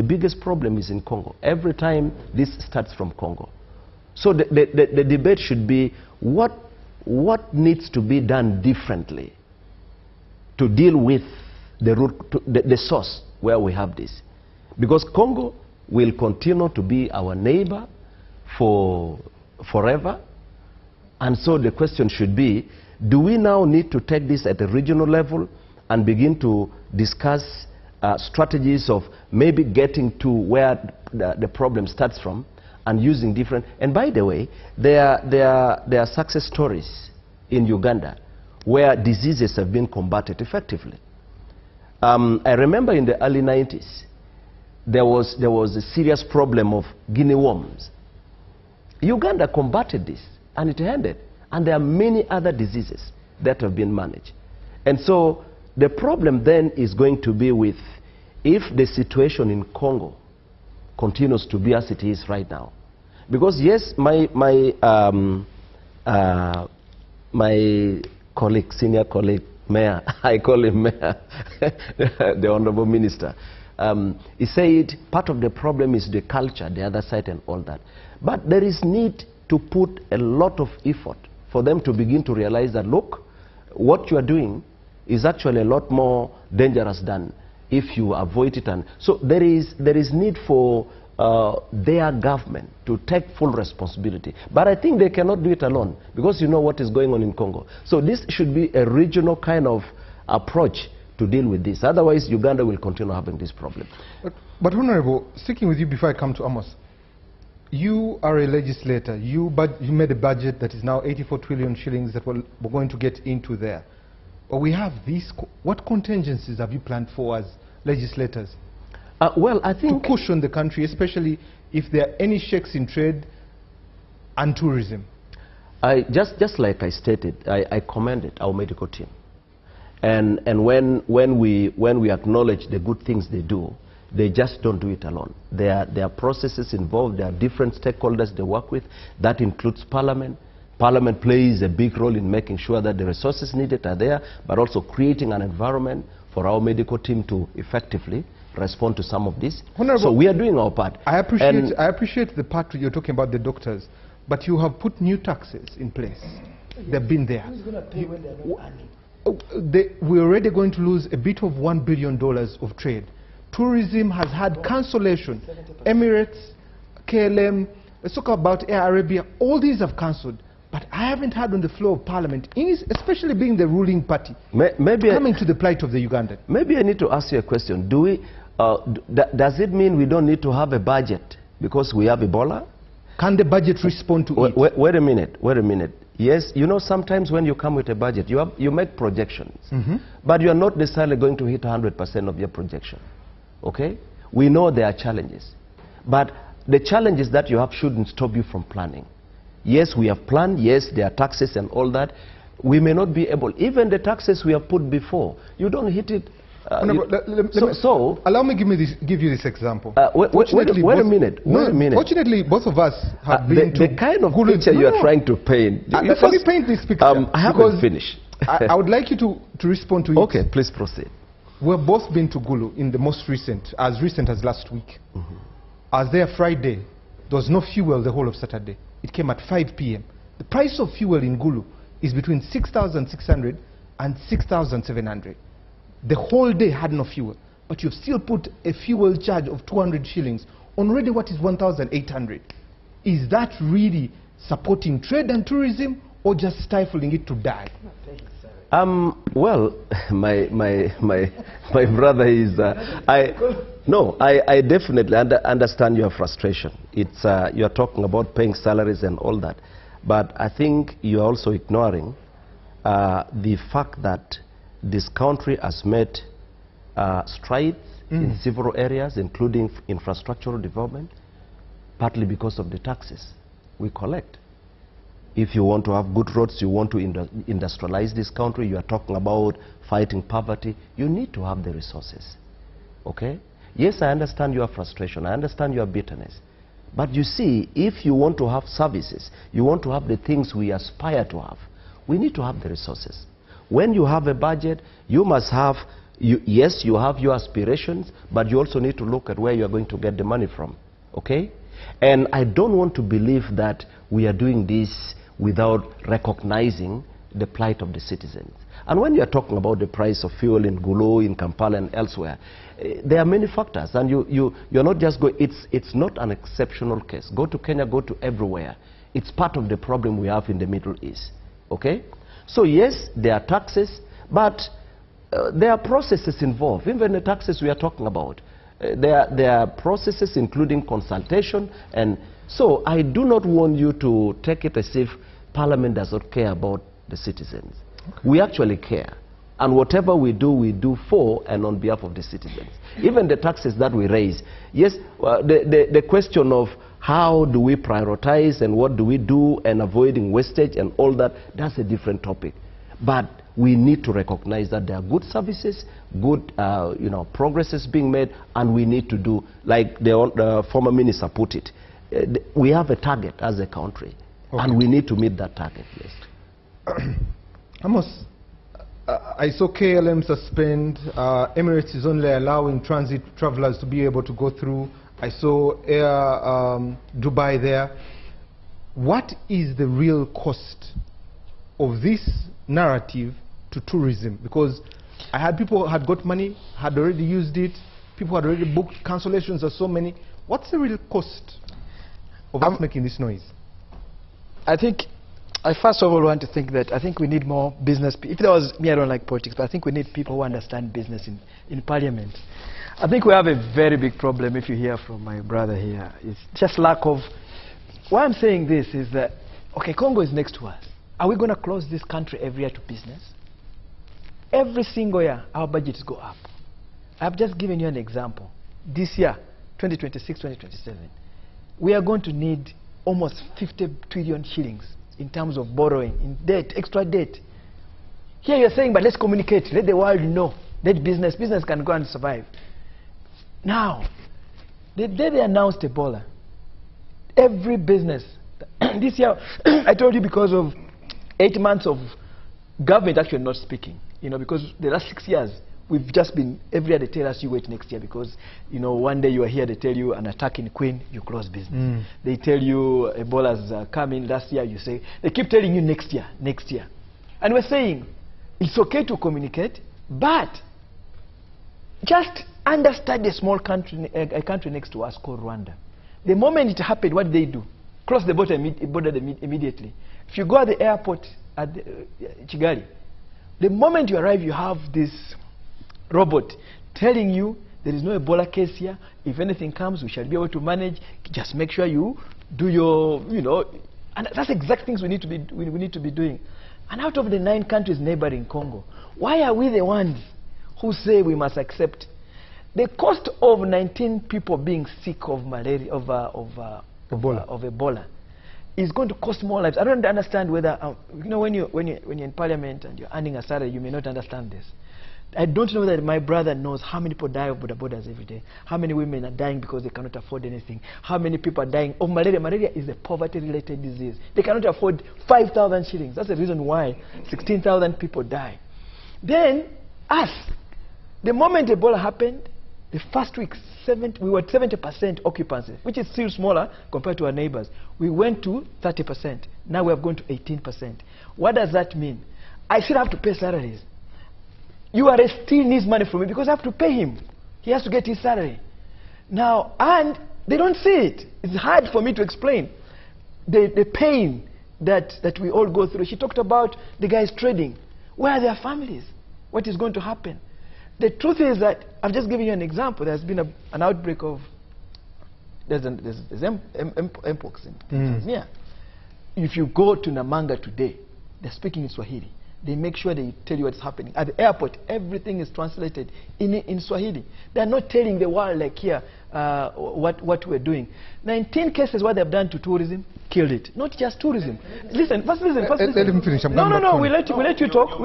biggest problem is in Congo. Every time this starts from Congo. So the debate should be what needs to be done differently to deal with the root, the source where we have this. Because Congo will continue to be our neighbor forever. And so the question should be, do we now need to take this at a regional level and begin to discuss strategies of maybe getting to where the problem starts from and using different... And by the way, there are success stories in Uganda where diseases have been combated effectively. I remember in the early 90s, there was a serious problem of guinea worms. Uganda combated this, and it ended. And there are many other diseases that have been managed. And so the problem then is going to be with, if the situation in Congo continues to be as it is right now. Because yes, my colleague, senior colleague, Mayor, I call him Mayor, the Honorable Minister, he said part of the problem is the culture, the other side and all that. But there is need to put a lot of effort for them to begin to realize that, look, what you are doing is actually a lot more dangerous than if you avoid it. And so there is need for their government to take full responsibility. But I think they cannot do it alone, because you know what is going on in Congo. So this should be a regional kind of approach to deal with this. Otherwise, Uganda will continue having this problem. But Honorable, sticking with you before I come to Amos, you are a legislator. You made a budget that is now 84 trillion shillings that we're going to get into there. But we have these. What contingencies have you planned for as legislators? Well, I think... to cushion the country, especially if there are any shakes in trade and tourism. Just like I stated, I commended our medical team. And when we acknowledge the good things they do, they just don't do it alone. There are processes involved. There are different stakeholders they work with. That includes Parliament. Parliament plays a big role in making sure that the resources needed are there, but also creating an environment for our medical team to effectively respond to some of this. Honorable, so we are doing our part. I appreciate the part you're talking about the doctors, but you have put new taxes in place. They've been there. Who's going to pay when they're not earning? We're already going to lose a bit of $1 billion of trade. Tourism has had cancellation. Emirates, KLM, let's talk about Air Arabia, all these have cancelled. But I haven't heard on the floor of Parliament, especially being the ruling party, coming to the plight of the Ugandan. Maybe I need to ask you a question. Do we, does it mean we don't need to have a budget because we have Ebola? Can the budget respond to it? Wait a minute. Yes, you know, sometimes when you come with a budget, you make projections. But you are not necessarily going to hit 100% of your projection. Okay? We know there are challenges. But the challenges that you have shouldn't stop you from planning. Yes, we have planned. Yes, there are taxes and all that. We may not be able, even the taxes we have put before, you don't hit it. Allow me give you this example. Wait a minute. Fortunately, both of us have been the kind of picture you are trying to paint. Let me paint this picture. I haven't finished. I would like you to respond to it. Okay, please proceed. We've both been to Gulu in the most recent as last week. I was there Friday. There was no fuel the whole of Saturday. It came at 5 p.m. The price of fuel in Gulu is between 6,600 and 6,700. The whole day had no fuel, but you've still put a fuel charge of 200 shillings on already what is 1,800. Is that really supporting trade and tourism, or just stifling it to die? Well, my brother is. I definitely understand your frustration. It's you are talking about paying salaries and all that, but I think you are also ignoring the fact that this country has made strides in several areas, including infrastructural development, partly because of the taxes we collect. If you want to have good roads, you want to industrialize this country, you are talking about fighting poverty, you need to have the resources. Okay? Yes, I understand your frustration, I understand your bitterness. But you see, if you want to have services, you want to have the things we aspire to have, we need to have the resources. When you have a budget, you must have, yes, you have your aspirations, but you also need to look at where you are going to get the money from. Okay? And I don't want to believe that we are doing this without recognizing the plight of the citizens. And when you are talking about the price of fuel in Gulu, in Kampala and elsewhere, there are many factors, and you're not just going, it's not an exceptional case. Go to Kenya, go to everywhere. It's part of the problem we have in the Middle East. Okay? So yes, there are taxes, but there are processes involved. Even the taxes we are talking about, there are processes including consultation, and so I do not want you to take it as if Parliament does not care about the citizens. Okay. We actually care. And whatever we do for and on behalf of the citizens. Even the taxes that we raise. Yes, the question of how do we prioritize and what do we do and avoiding wastage and all that, that's a different topic. But we need to recognize that there are good services, good progress is being made, and we need to do, like the former minister put it, we have a target as a country, okay, and we need to meet that target. Yes. Amos, I saw KLM suspend. Emirates is only allowing transit travelers to be able to go through. I saw Air Dubai there. What is the real cost of this narrative to tourism? Because I had people had got money, had already used it, people had already booked, cancellations are so many. What's the real cost of us making this noise? I think, I first of all want to think that I think we need more business. If there was me, I don't like politics, but I think we need people who understand business in Parliament. I think we have a very big problem, if you hear from my brother here. It's just lack of... Why I'm saying this is that, okay, Congo is next to us. Are we going to close this country every year to business? Every single year, our budgets go up. I've just given you an example. This year, 2026, 2027, we are going to need almost 50 trillion shillings in terms of borrowing, in debt, extra debt. Here you're saying, but let's communicate, let the world know, let business can go and survive. Now, the day they announced Ebola, every business, this year, I told you because of 8 months of government actually not speaking, because the last 6 years, we've just been, every year they tell us you wait next year because, one day you are here, they tell you an attack in Queen, you close business. They tell you Ebola's coming, last year you say, they keep telling you next year. And we're saying, it's okay to communicate, but just understand a small country, a country next to us called Rwanda. The moment it happened, what did they do? Cross the border immediately. If you go at the airport at Kigali, the moment you arrive, you have this robot telling you there is no Ebola case here. If anything comes, we shall be able to manage. Just make sure you do your, and that's exact things we need to be doing. And out of the 9 countries neighboring Congo, why are we the ones who say we must accept the cost of 19 people being sick of malaria, of Ebola, is going to cost more lives? I don't understand whether, when you're in Parliament and you're earning a salary, you may not understand this. I don't know that my brother knows how many people die of borders every day, how many women are dying because they cannot afford anything, how many people are dying of malaria. Malaria is a poverty-related disease. They cannot afford 5,000 shillings. That's the reason why 16,000 people die. Then, us, the moment Ebola happened, the first week, we were at 70% occupancy, which is still smaller compared to our neighbors. We went to 30%. Now we have gone to 18%. What does that mean? I still have to pay salaries. URS still needs money from me because I have to pay him. He has to get his salary. Now, and they don't see it. It's hard for me to explain the pain that we all go through. She talked about the guys trading. Where are their families? What is going to happen? The truth is that, I'm just giving you an example. There's been an outbreak of, there's Mpox in Tanzania. If you go to Namanga today, they're speaking in Swahili. They make sure they tell you what's happening. At the airport, everything is translated in Swahili. They're not telling the world like here what we're doing. 19 cases what they've done to tourism killed it. Not just tourism. Listen, first listen. Let him finish. No, we'll let you talk.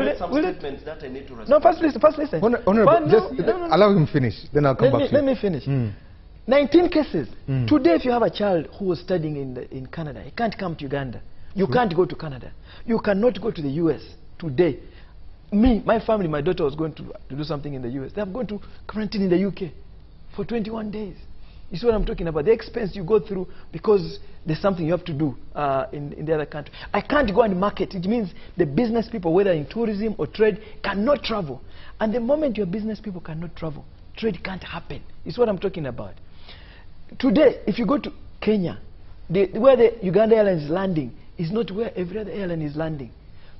No, first listen. Honorable, allow him finish, then I'll come back to you. Let me finish. 19 cases. Today, if you have a child who was studying in Canada, he can't come to Uganda. You can't go to Canada. You cannot go to the US today. My family, my daughter was going to do something in the US. They have gone to quarantine in the UK for 21 days. You see what I'm talking about? The expense you go through because there's something you have to do in the other country. I can't go and market. It means the business people, whether in tourism or trade, cannot travel. And the moment your business people cannot travel, trade can't happen. It's what I'm talking about. Today, if you go to Kenya, where the Uganda Airlines is landing is not where every other airline is landing.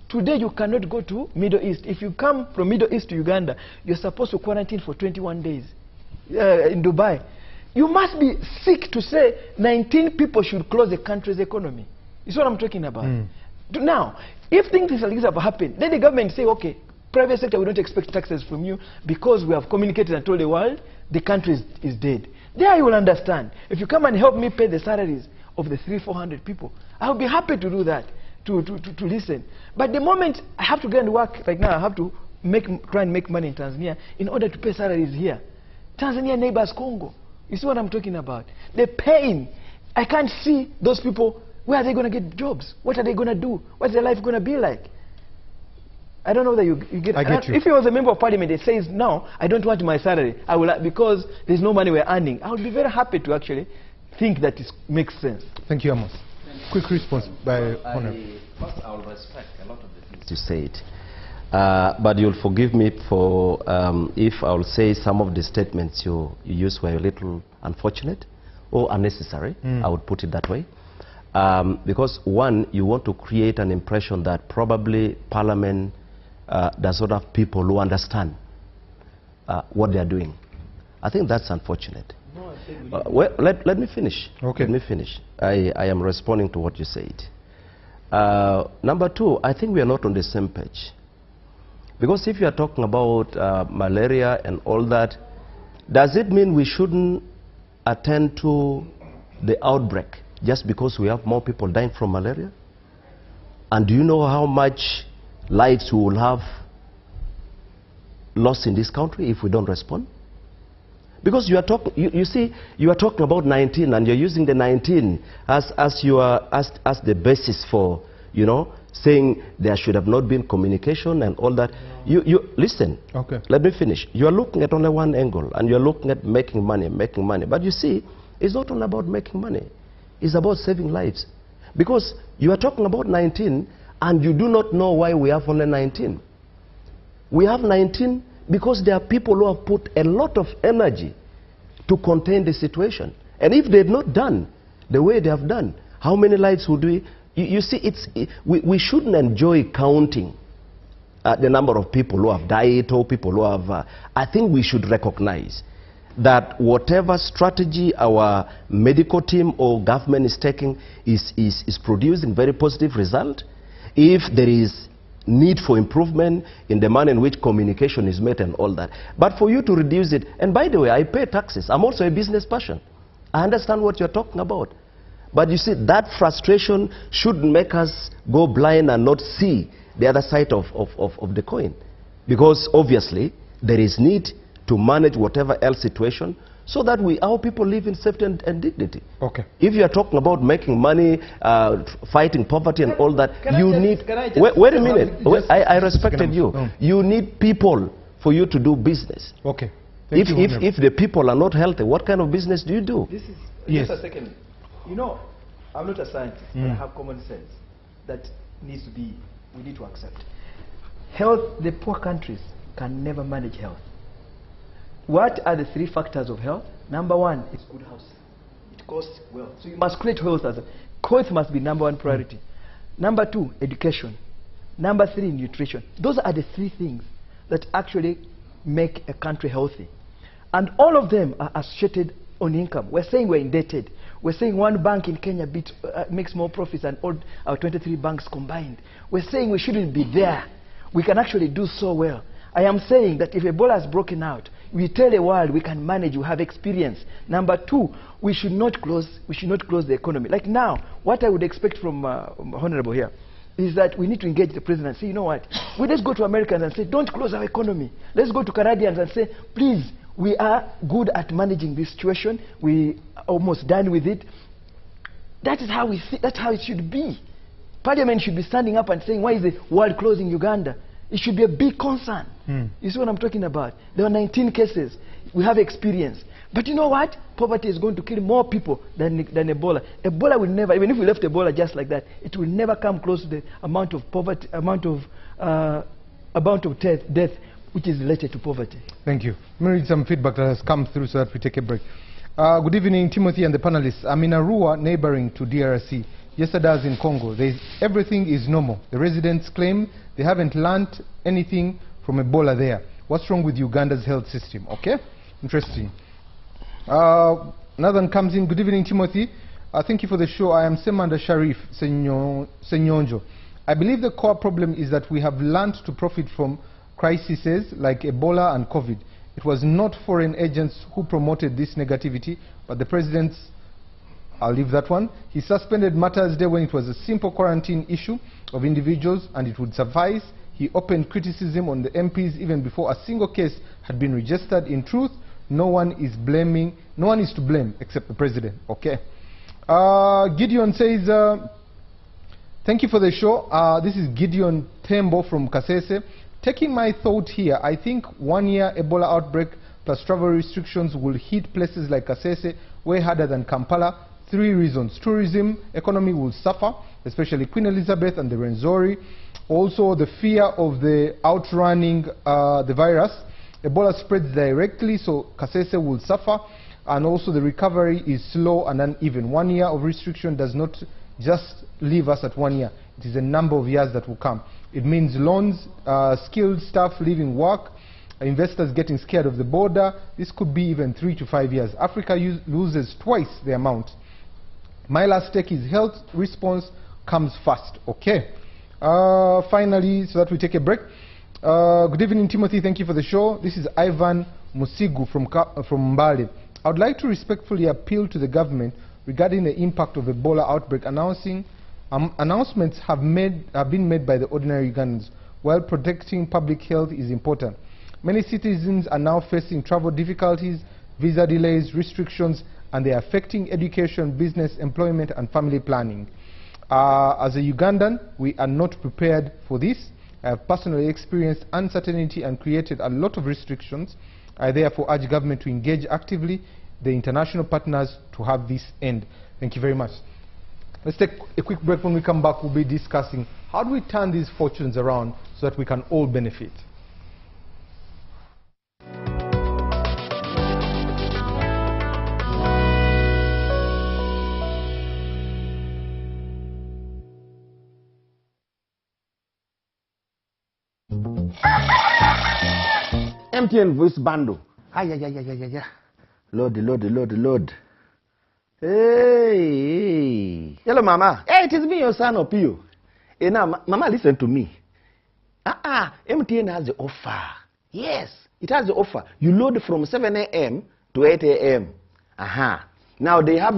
Today, you cannot go to Middle East. If you come from Middle East to Uganda, you're supposed to quarantine for 21 days in Dubai. You must be sick to say 19 people should close the country's economy. It's what I'm talking about. Now, if things like this have happened, then the government say, okay, private sector, we don't expect taxes from you because we have communicated and told the world the country is dead. There you will understand. If you come and help me pay the salaries of the 300-400 people, I will be happy to do that, to listen. But the moment I have to go and work, like now I have to try and make money in Tanzania in order to pay salaries here. Tanzania neighbors Congo. You see what I'm talking about? The pain. I can't see those people. Where are they going to get jobs? What are they going to do? What's their life going to be like? I don't know that you get. I get you. If he was a member of parliament, he says, no, I don't want my salary. I will, because there's no money we're earning. I would be very happy to actually think that it makes sense. Thank you, Amos. Quick response by Honorable. First, I will respect a lot of the things you said. But you'll forgive me for if I will say some of the statements you used were a little unfortunate or unnecessary. I would put it that way. Because one, you want to create an impression that probably Parliament does not have people who understand what they are doing. I think that's unfortunate. No, well, let me finish. Okay. Let me finish. I am responding to what you said. Number two, I think we are not on the same page. Because if you are talking about malaria and all that, does it mean we shouldn't attend to the outbreak just because we have more people dying from malaria? And do you know how much lives we will have lost in this country if we don't respond? Because you are talking, you see, you are talking about 19 and you're using the 19 as the basis for, you know, saying there should have not been communication and all that. You listen. Okay. Let me finish. You are looking at only one angle, and you are looking at making money. But you see, it's not only about making money. It's about saving lives. Because you are talking about 19, and you do not know why we have only 19. We have 19 because there are people who have put a lot of energy to contain the situation. And if they had not done the way they have done, how many lives would we... You see, we shouldn't enjoy counting the number of people who have died or people who have... I think we should recognize that whatever strategy our medical team or government is taking is producing very positive result. If there is need for improvement in the manner in which communication is made and all that. But for you to reduce it... And by the way, I pay taxes. I'm also a business person. I understand what you're talking about. But you see, that frustration shouldn't make us go blind and not see the other side of the coin. Because obviously, there is need to manage whatever else situation so that our people live in safety and dignity. Okay. If you are talking about making money, fighting poverty and all that, you need... Wait a minute. I respected you. You need people for you to do business. Okay. If the people are not healthy, what kind of business do you do? This is... Yes. Just a second. You know, I'm not a scientist, but I have common sense that we need to accept. Health, the poor countries can never manage health. What are the 3 factors of health? Number 1 is good housing. It costs wealth. So you must create health as health must be number 1 priority. Number 2, education. Number 3, nutrition. Those are the 3 things that actually make a country healthy. And all of them are associated on income. We're saying we're indebted. We're saying one bank in Kenya makes more profits than all our 23 banks combined. We're saying we shouldn't be there. we can actually do so well. I am saying that if Ebola has broken out, we tell the world we can manage, we have experience. Number two, we should not close the economy. Like now, what I would expect from Honorable here is that we need to engage the president and say, you know what, let's go to Americans and say, don't close our economy. Let's go to Canadians and say, please, we are good at managing this situation. We are almost done with it. That is how we see, that's how it should be. Parliament should be standing up and saying, why is the world closing Uganda? It should be a big concern. You see what I'm talking about? There are 19 cases. We have experience. But you know what? Poverty is going to kill more people than Ebola. Ebola will never, even if we left Ebola just like that, it will never come close to the amount of poverty, amount of death which is related to poverty. Thank you. Let me read some feedback that has come through so that we take a break. Good evening, Timothy and the panelists. I'm in Arua, neighboring to DRC. Yesterday I was in Congo. Everything is normal. The residents claim they haven't learned anything from Ebola there. What's wrong with Uganda's health system? Okay, interesting. Another one comes in. Good evening, Timothy. Thank you for the show. I am Semanda Sharif Senyonjo. I believe the core problem is that we have learned to profit from crises like Ebola and COVID. It was not foreign agents who promoted this negativity, but the president's, I'll leave that one. He suspended matters there when it was a simple quarantine issue of individuals and it would suffice. He opened criticism on the MPs even before a single case had been registered. In truth, no one is to blame except the president. Okay. Gideon says, thank you for the show. This is Gideon Tembo from Kasese. Taking my thought here, I think 1 year Ebola outbreak plus travel restrictions will hit places like Kasese way harder than Kampala. 3 reasons. Tourism, economy will suffer, especially Queen Elizabeth and the Rwenzori. Also the fear of the outrunning the virus. Ebola spreads directly, so Kasese will suffer. And also the recovery is slow and uneven. 1 year of restriction does not just leave us at 1 year. It is a number of years that will come. It means loans, skilled staff leaving work, investors getting scared of the border. This could be even 3 to 5 years. Africa loses twice the amount. My last take is health response comes first. Okay. Finally, so that we take a break. Good evening, Timothy. Thank you for the show. This is Ivan Musigu from Mbale. I would like to respectfully appeal to the government regarding the impact of Ebola outbreak. Announcements have been made by the ordinary Ugandans. While protecting public health is important, many citizens are now facing travel difficulties, visa delays, restrictions, and they are affecting education, business, employment, and family planning. As a Ugandan, we are not prepared for this. I have personally experienced uncertainty and created a lot of restrictions. I therefore urge government to engage actively the international partners to have this end. Thank you very much. Let's take a quick break. When we come back, we'll be discussing how do we turn these fortunes around so that we can all benefit. MTN voice bundle. Yeah. Load. Hey. Hello, Mama. Hey, it is me, your son, Opio. Hey, now, Mama, listen to me. MTN has the offer. Yes, it has the offer. You load from 7 a.m. to 8 a.m. Now, they have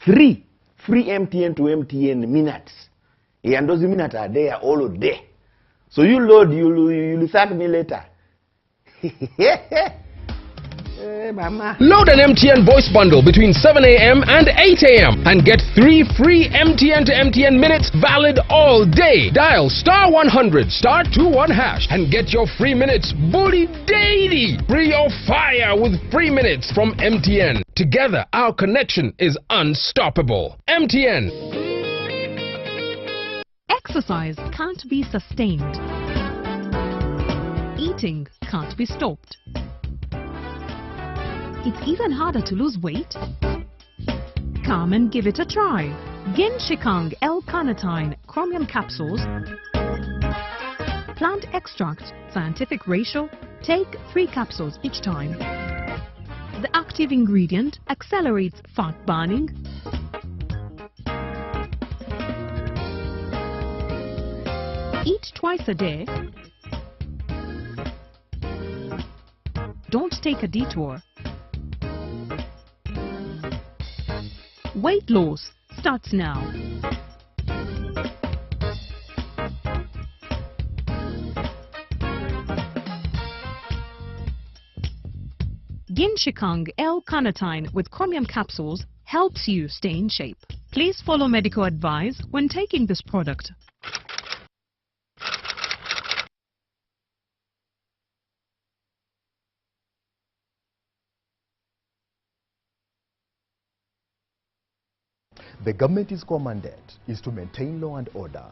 free MTN to MTN minutes. And those minutes are there all day. So you load, you'll thank me later. Hey, Mama. Load an MTN voice bundle between 7 a.m. and 8 a.m. and get 3 free MTN to MTN minutes valid all day. Dial *100 *21# and get your free minutes bully daily. Free your fire with free minutes from MTN. Together, our connection is unstoppable. MTN. Exercise can't be sustained. Eating can't be stopped. It's even harder to lose weight. Come and give it a try. Genshikang L-carnitine chromium capsules. Plant extract, scientific ratio. Take 3 capsules each time. The active ingredient accelerates fat burning. Eat twice a day. don't take a detour. Weight loss starts now. Ginshikang L-carnitine with chromium capsules helps you stay in shape. Please follow medical advice when taking this product. The government's core mandate is to maintain law and order,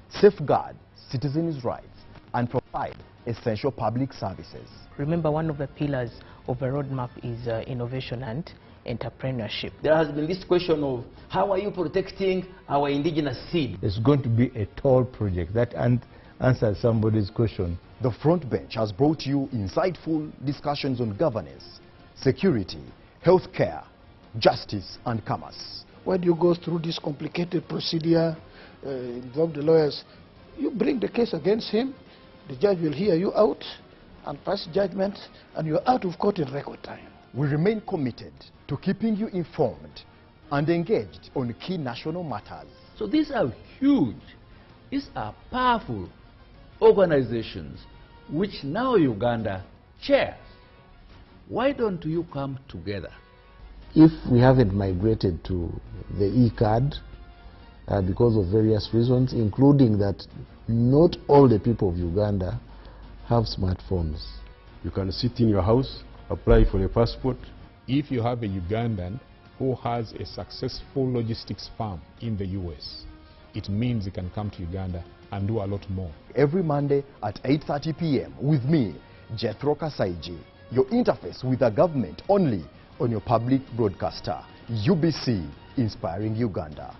safeguard citizens' rights, and provide essential public services. Remember, one of the pillars of a roadmap is innovation and entrepreneurship. There has been this question of how are you protecting our indigenous seed? It's going to be a tall project. That answers somebody's question. The Front Bench has brought you insightful discussions on governance, security, healthcare, justice, and commerce. When you go through this complicated procedure, involve the lawyers, you bring the case against him, the judge will hear you out and pass judgment, and you're out of court in record time. We remain committed to keeping you informed and engaged on key national matters. So these are huge, these are powerful organizations which now Uganda chairs. Why don't you come together? If we haven't migrated to the e-card because of various reasons, including that not all the people of Uganda have smartphones. You can sit in your house, apply for a passport. If you have a Ugandan who has a successful logistics firm in the US, it means he can come to Uganda and do a lot more. Every Monday at 8:30 p.m. with me, Jethro Kasaiji, your interface with the government only on your public broadcaster, UBC, Inspiring Uganda.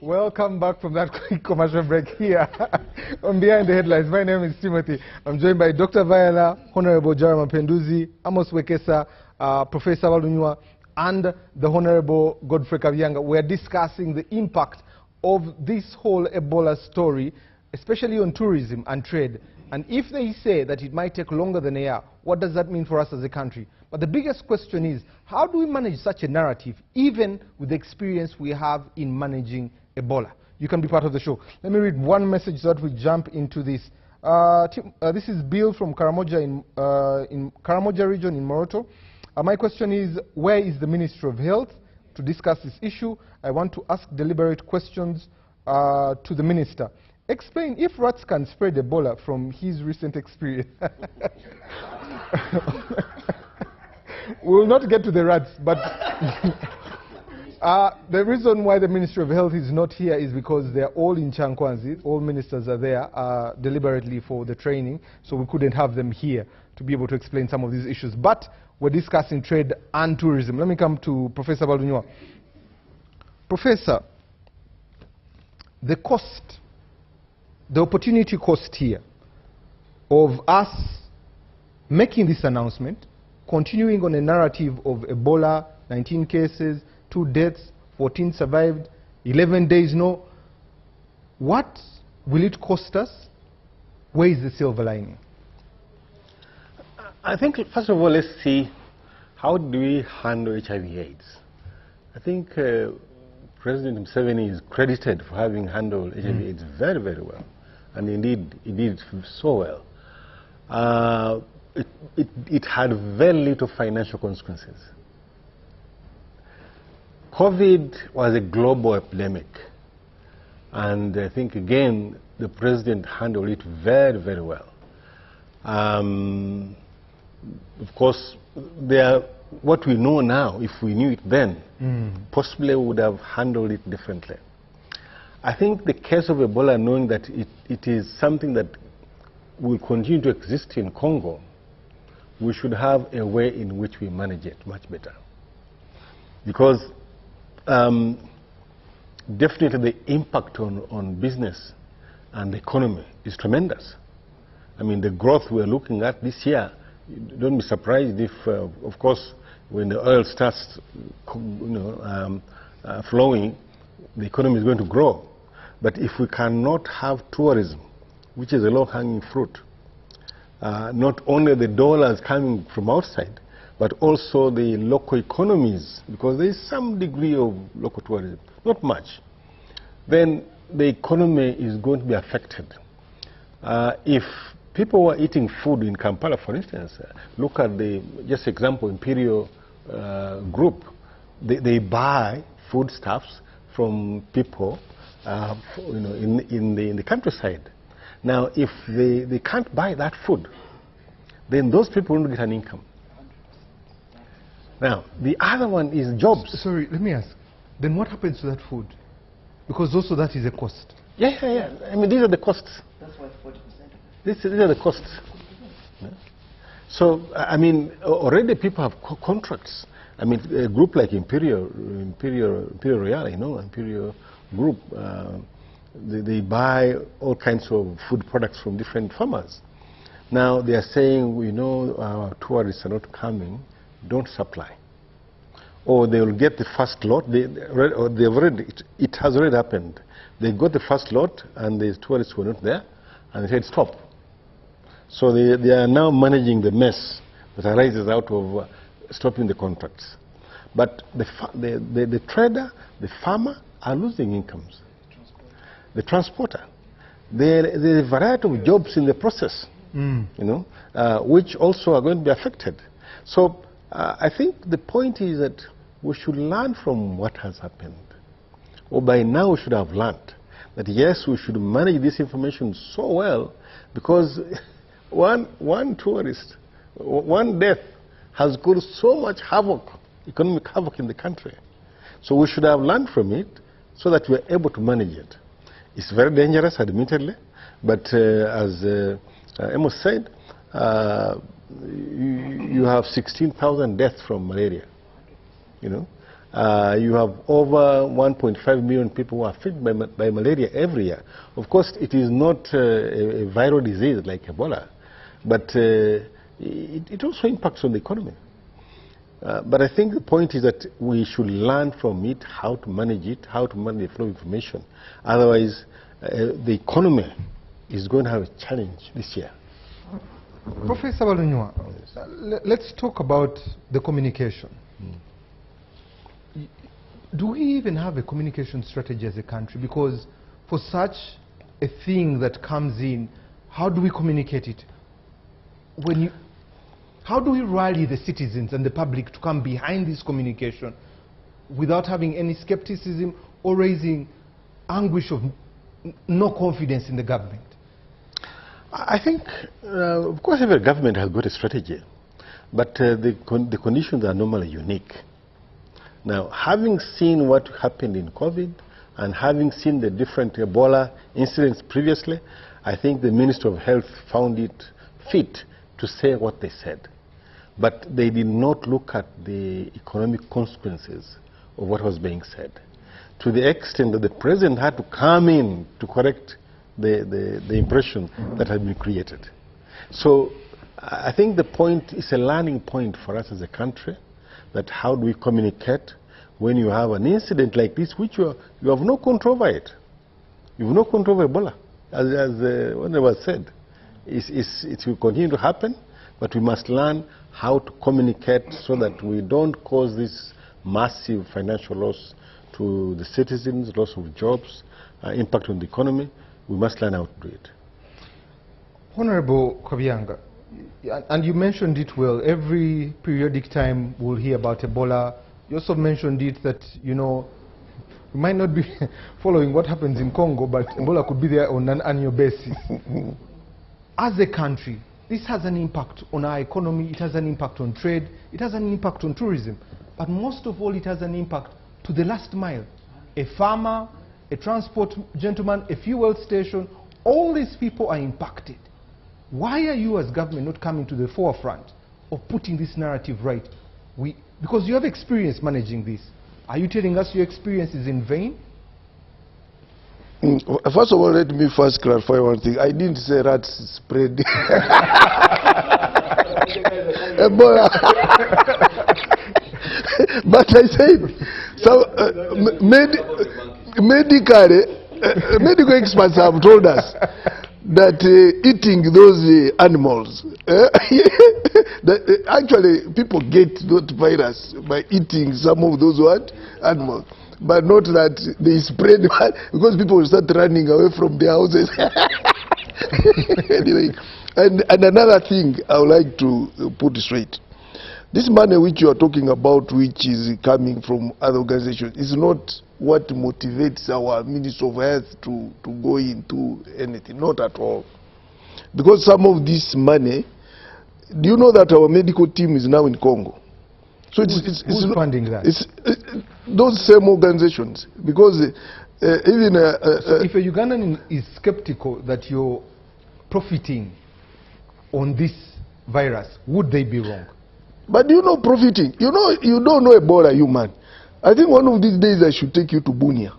Welcome back from that quick commercial break here on Behind the Headlines. My name is Timothy. I'm joined by Dr. Viola, Honorable Jarama Penduzi, Amos Wekesa, Professor Walunywa, and the Honorable Godfrey Kabyanga. We're discussing the impact of this whole Ebola story, especially on tourism and trade. And if they say that it might take longer than a year, what does that mean for us as a country? But the biggest question is, how do we manage such a narrative, even with the experience we have in managing Ebola? You can be part of the show. Let me read one message so that we jump into this. This is Bill from Karamoja in Karamoja region in Moroto. My question is, where is the Ministry of Health to discuss this issue? I want to ask deliberate questions to the Minister. Explain if rats can spread Ebola from his recent experience. We will not get to the rats, but the reason why the Ministry of Health is not here is because they're all in Chankwanzi. All ministers are there deliberately for the training, so we couldn't have them here to be able to explain some of these issues. But we're discussing trade and tourism. Let me come to Professor Walunywa. Professor, the cost, the opportunity cost here of us making this announcement, continuing on a narrative of Ebola, 19 cases, 2 deaths, 14 survived, 11 days no. What will it cost us? Where is the silver lining? I think, first of all, let's see how do we handle HIV/AIDS. I think President Museveni is credited for having handled HIV/AIDS very, very well. And indeed, he did so well. It had very little financial consequences. COVID was a global epidemic. And I think, again, the president handled it very, very well. Of course, what we know now, if we knew it then, possibly we would have handled it differently. I think the case of Ebola, knowing that it is something that will continue to exist in Congo, we should have a way in which we manage it much better. Because definitely the impact on business and the economy is tremendous. I mean, the growth we're looking at this year don't be surprised if, of course, when the oil starts, flowing, the economy is going to grow. But if we cannot have tourism, which is a low-hanging fruit, not only the dollars coming from outside, but also the local economies, because there is some degree of local tourism, not much, then the economy is going to be affected. If people were eating food in Kampala, for instance, look at the, just example, Imperial Group, they buy foodstuffs from people in the countryside. Now, if they can't buy that food, then those people won't get an income. Now, the other one is jobs. Sorry, let me ask. Then what happens to that food? Because also that is a cost. Yeah. I mean, these are the costs. That's why 40%. These are the costs. Yeah. So, I mean, already people have contracts. I mean, a group like Imperial Royal, Imperial Group, they buy all kinds of food products from different farmers. Now they are saying, our tourists are not coming, don't supply. Or they will get the first lot, it has already happened. They got the first lot and the tourists were not there, and they said stop. So they are now managing the mess that arises out of stopping the contracts. But the trader, the farmer are losing incomes. The transporter. There is a variety of jobs in the process, which also are going to be affected. So I think the point is that we should learn from what has happened. Or by now we should have learned that yes, we should manage this information so well, because one tourist, one death has caused so much havoc, economic havoc in the country. So we should have learned from it so that we're able to manage it. It's very dangerous, admittedly, but as Amos said, you have 16,000 deaths from malaria. You have over 1.5 million people who are affected by malaria every year. Of course, it is not a viral disease like Ebola, but it also impacts on the economy. But I think the point is that we should learn from it how to manage it, how to manage the flow of information. Otherwise, the economy is going to have a challenge this year. Professor Balunywa, let's talk about the communication. Do we even have a communication strategy as a country? Because for such a thing that comes in, how do we communicate it? How do we rally the citizens and the public to come behind this communication without having any skepticism or raising anguish of no confidence in the government? I think, of course, every government has got a strategy, but the conditions are normally unique. Now, having seen what happened in COVID and having seen the different Ebola incidents previously, I think the Minister of Health found it fit to say what they said. But they did not look at the economic consequences of what was being said, to the extent that the President had to come in to correct the impression that had been created. So I think the point is a learning point for us as a country, that how do we communicate when you have an incident like this, which you have no control over it. You have no control over Ebola. As one was said, it will continue to happen, but we must learn how to communicate so that we don't cause this massive financial loss to the citizens, loss of jobs, impact on the economy. We must learn how to do it. Honorable Kabyanga, and you mentioned it well, every periodic time we'll hear about Ebola. You also mentioned it that, we might not be following what happens in Congo, but Ebola could be there on an annual basis. As a country, this has an impact on our economy, it has an impact on trade, it has an impact on tourism, but most of all it has an impact to the last mile. A farmer, a transport gentleman, a fuel station, all these people are impacted. Why are you as government not coming to the forefront of putting this narrative right? Because you have experience managing this. Are you telling us your experience is in vain? First of all, let me first clarify one thing. I didn't say rats spread. Ebola. But I said, so medical experts have told us that eating those animals, that actually people get that virus by eating some of those animals, but not that they spread because people will start running away from their houses. Anyway, and another thing I would like to put straight. This money which you are talking about, which is coming from other organizations, is not what motivates our Minister of Health to go into anything, not at all. Because some of this money, do you know that our medical team is now in Congo? So it's funding that? It's those same organizations. Because even... so if a Ugandan is skeptical that you're profiting on this virus, would they be wrong? But you know profiting. You don't know Ebola, you man. I think one of these days I should take you to Bunia.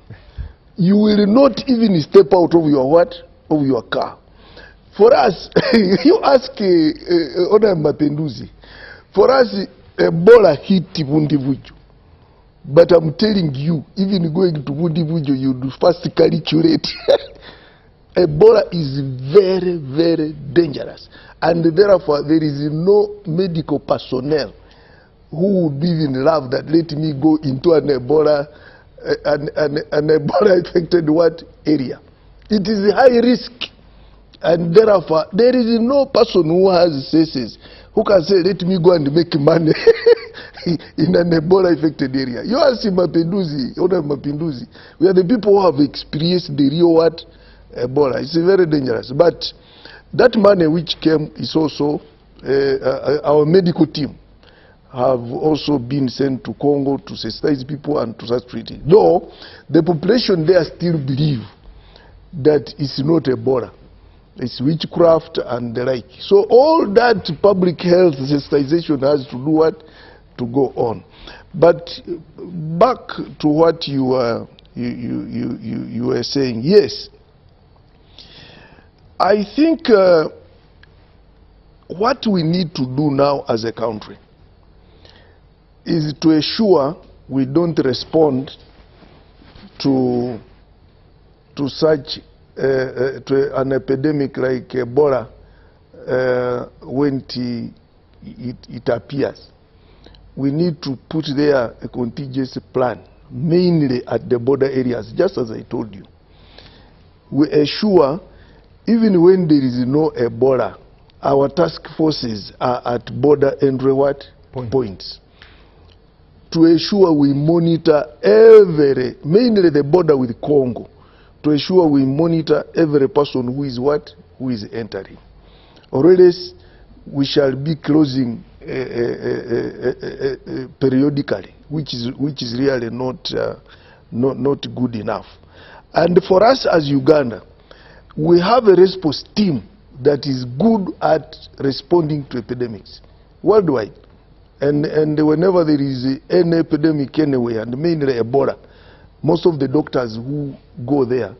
You will not even step out of your what? Of your car. For us, you ask Ona Mapenduzi. For us, Ebola hit Vundivuju. But I'm telling you, even going to Vundivuju, you do first calculate. Ebola is very, very dangerous. And therefore, there is no medical personnel who would be in love that let me go into an Ebola, an Ebola-affected what area. It is a high risk. And therefore, there is no person who has senses who can say, let me go and make money in an Ebola-affected area. You ask Mapinduzi, Ona Mapinduzi. We are the people who have experienced the real what? Ebola. It's very dangerous. But that money which came is also our medical team have also been sent to Congo to sensitize people and to start treating. Though the population there still believe that it's not Ebola. It's witchcraft and the like. So all that public health sensitization has to do what? To go on. But back to what you were saying, yes. I think what we need to do now as a country is to ensure we don't respond to such to an epidemic like Ebola when it appears. We need to put there a contingency plan, mainly at the border areas, just as I told you. We ensure even when there is no Ebola, our task forces are at border entry what? Points. To ensure we monitor mainly the border with Congo, to ensure we monitor every person who is what? Who is entering. Or else we shall be closing periodically, which is really not good enough. And for us as Uganda, we have a response team that is good at responding to epidemics worldwide. And whenever there is any epidemic anywhere, and mainly Ebola, most of the doctors who go there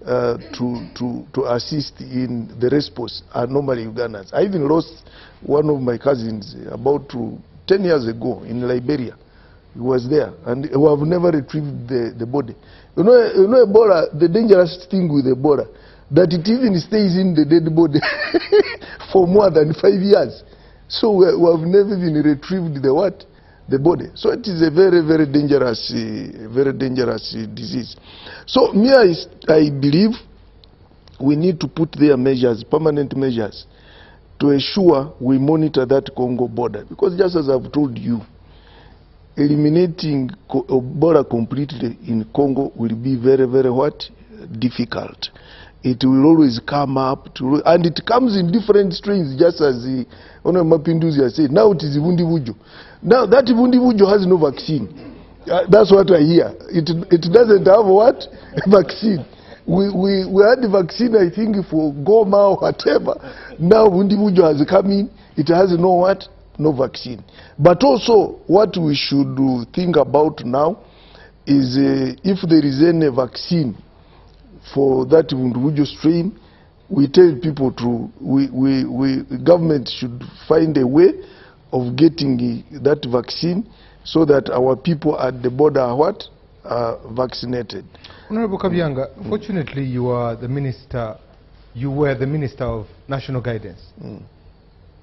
to assist in the response are normally Ugandans. I even lost one of my cousins about 10 years ago in Liberia. He was there, and we have never retrieved the body. You know Ebola, the dangerous thing with Ebola, that it even stays in the dead body for more than 5 years. So we have never even retrieved the what? The body. So it is a very, very dangerous disease. So me, I believe we need to put there measures, permanent measures, to ensure we monitor that Congo border. Because just as I've told you, eliminating Ebola completely in Congo will be very, very what? Difficult. It will always come up, and it comes in different strains, just as Honorable Mapinduzi has said. Now it is Vundivuju. Now that Vundivuju has no vaccine. That's what I hear. It doesn't have what? Vaccine. We had the vaccine, I think, for Goma or whatever. Now Vundivuju has come in. It has no what? No vaccine. But also, what we should think about now is if there is any vaccine for that Vundivuju strain, we tell people government should find a way of getting that vaccine so that our people at the border are what? Vaccinated. Honorable Kabyanga, fortunately you are the minister, you were the Minister of National Guidance.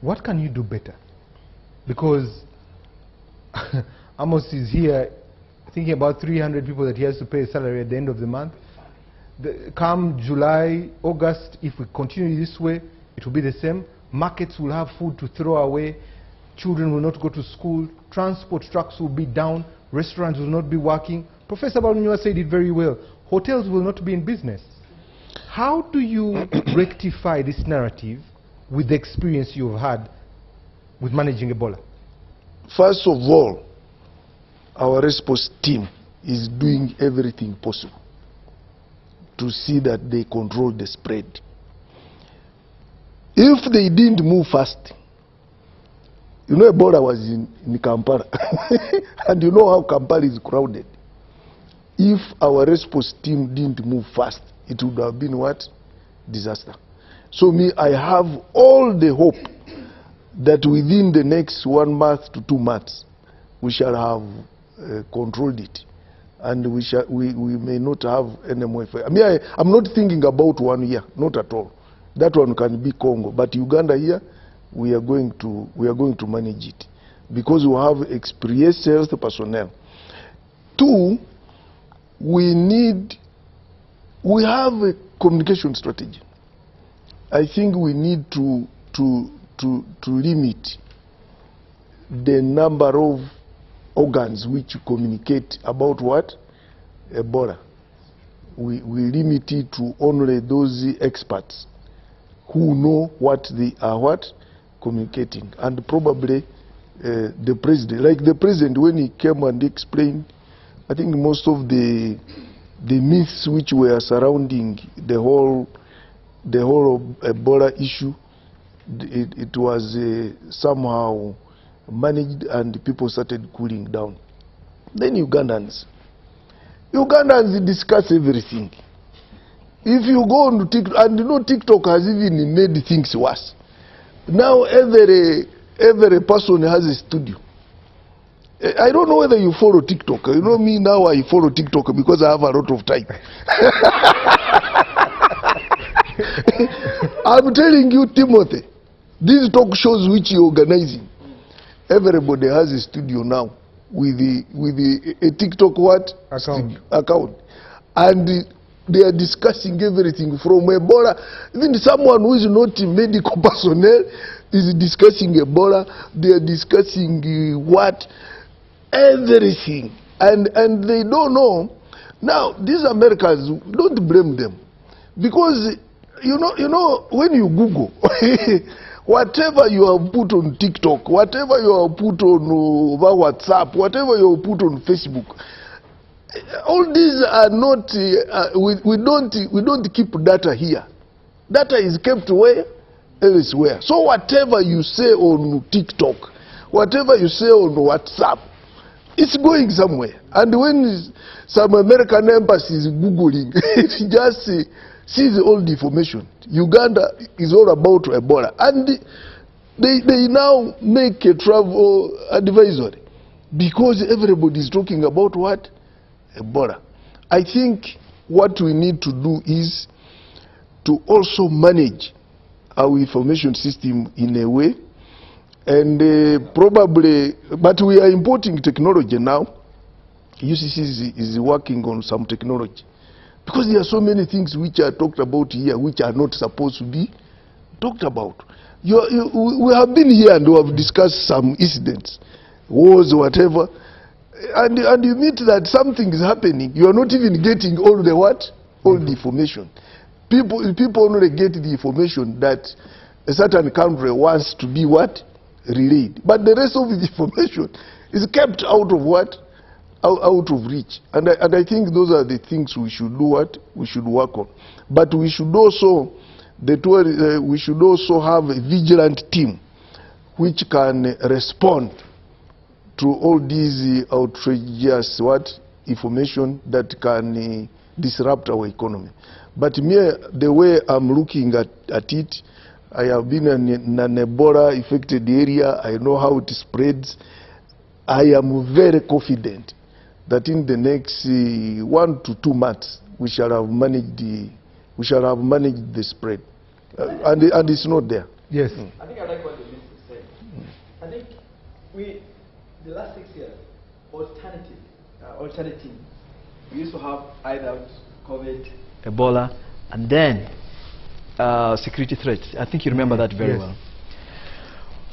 What can you do better? Because Amos is here thinking about 300 people that he has to pay a salary at the end of the month. Come July, August, if we continue this way, it will be the same. Markets will have food to throw away. Children will not go to school. Transport trucks will be down. Restaurants will not be working. Professor Balunywa said it very well. Hotels will not be in business. How do you rectify this narrative with the experience you've had with managing Ebola? First of all, our response team is doing everything possible to see that they control the spread. If they didn't move fast, you know Ebola was in Kampala, and you know how Kampala is crowded. If our response team didn't move fast, it would have been what? Disaster. So I have all the hope that within the next 1 month to 2 months, we shall have controlled it. And we may not have any more effect. I'm not thinking about 1 year, not at all. That one can be Congo. But Uganda here, we are going to manage it. Because we have experienced health personnel. 2, we have a communication strategy. I think we need to limit the number of organs which communicate about what? Ebola. We limit it to only those experts who know what they are communicating. And probably the president, like the president when he came and explained, I think most of the myths which were surrounding the whole Ebola issue, it was somehow managed and people started cooling down. Then Ugandans discuss everything. If you go on TikTok, and you know TikTok has even made things worse. Now every person has a studio. I don't know whether you follow TikTok. You know me now, I follow TikTok because I have a lot of time. I'm telling you, Timothy, these talk shows which you're organizing, everybody has a studio now with a TikTok account. And they are discussing everything from Ebola. Even someone who is not medical personnel is discussing Ebola. They are discussing everything. And they don't know. Now, these Americans, don't blame them. Because, you know, when you Google, whatever you have put on TikTok, whatever you have put on WhatsApp, whatever you have put on Facebook, all these are not, we don't keep data here. Data is kept where? Elsewhere. So whatever you say on TikTok, whatever you say on WhatsApp, it's going somewhere. And when some American embassy is Googling, it just sees all the information. Uganda is all about Ebola. And they now make a travel advisory because everybody is talking about what? Ebola. I think what we need to do is to also manage our information system in a way, and probably, but we are importing technology now. UCC is working on some technology because there are so many things which are talked about here which are not supposed to be talked about. We have been here and we have discussed some incidents, wars, whatever. And you meet that something is happening. You are not even getting all the what? All the information. People only get the information that a certain country wants to be what? Relayed. But the rest of the information is kept out of what? Out of reach. And I think those are the things we should do what? We should work on. But we should also, we should also have a vigilant team which can respond to all these outrageous information that can disrupt our economy. But me, the way I'm looking at it, I have been in an Ebola-affected area. I know how it spreads. I am very confident that in the next 1 to 2 months, we shall have managed the spread. And it's not there. Yes. I think I like what the minister said. I think the last 6 years, alternative, we used to have either COVID, Ebola, and then security threats. I think you remember that very well.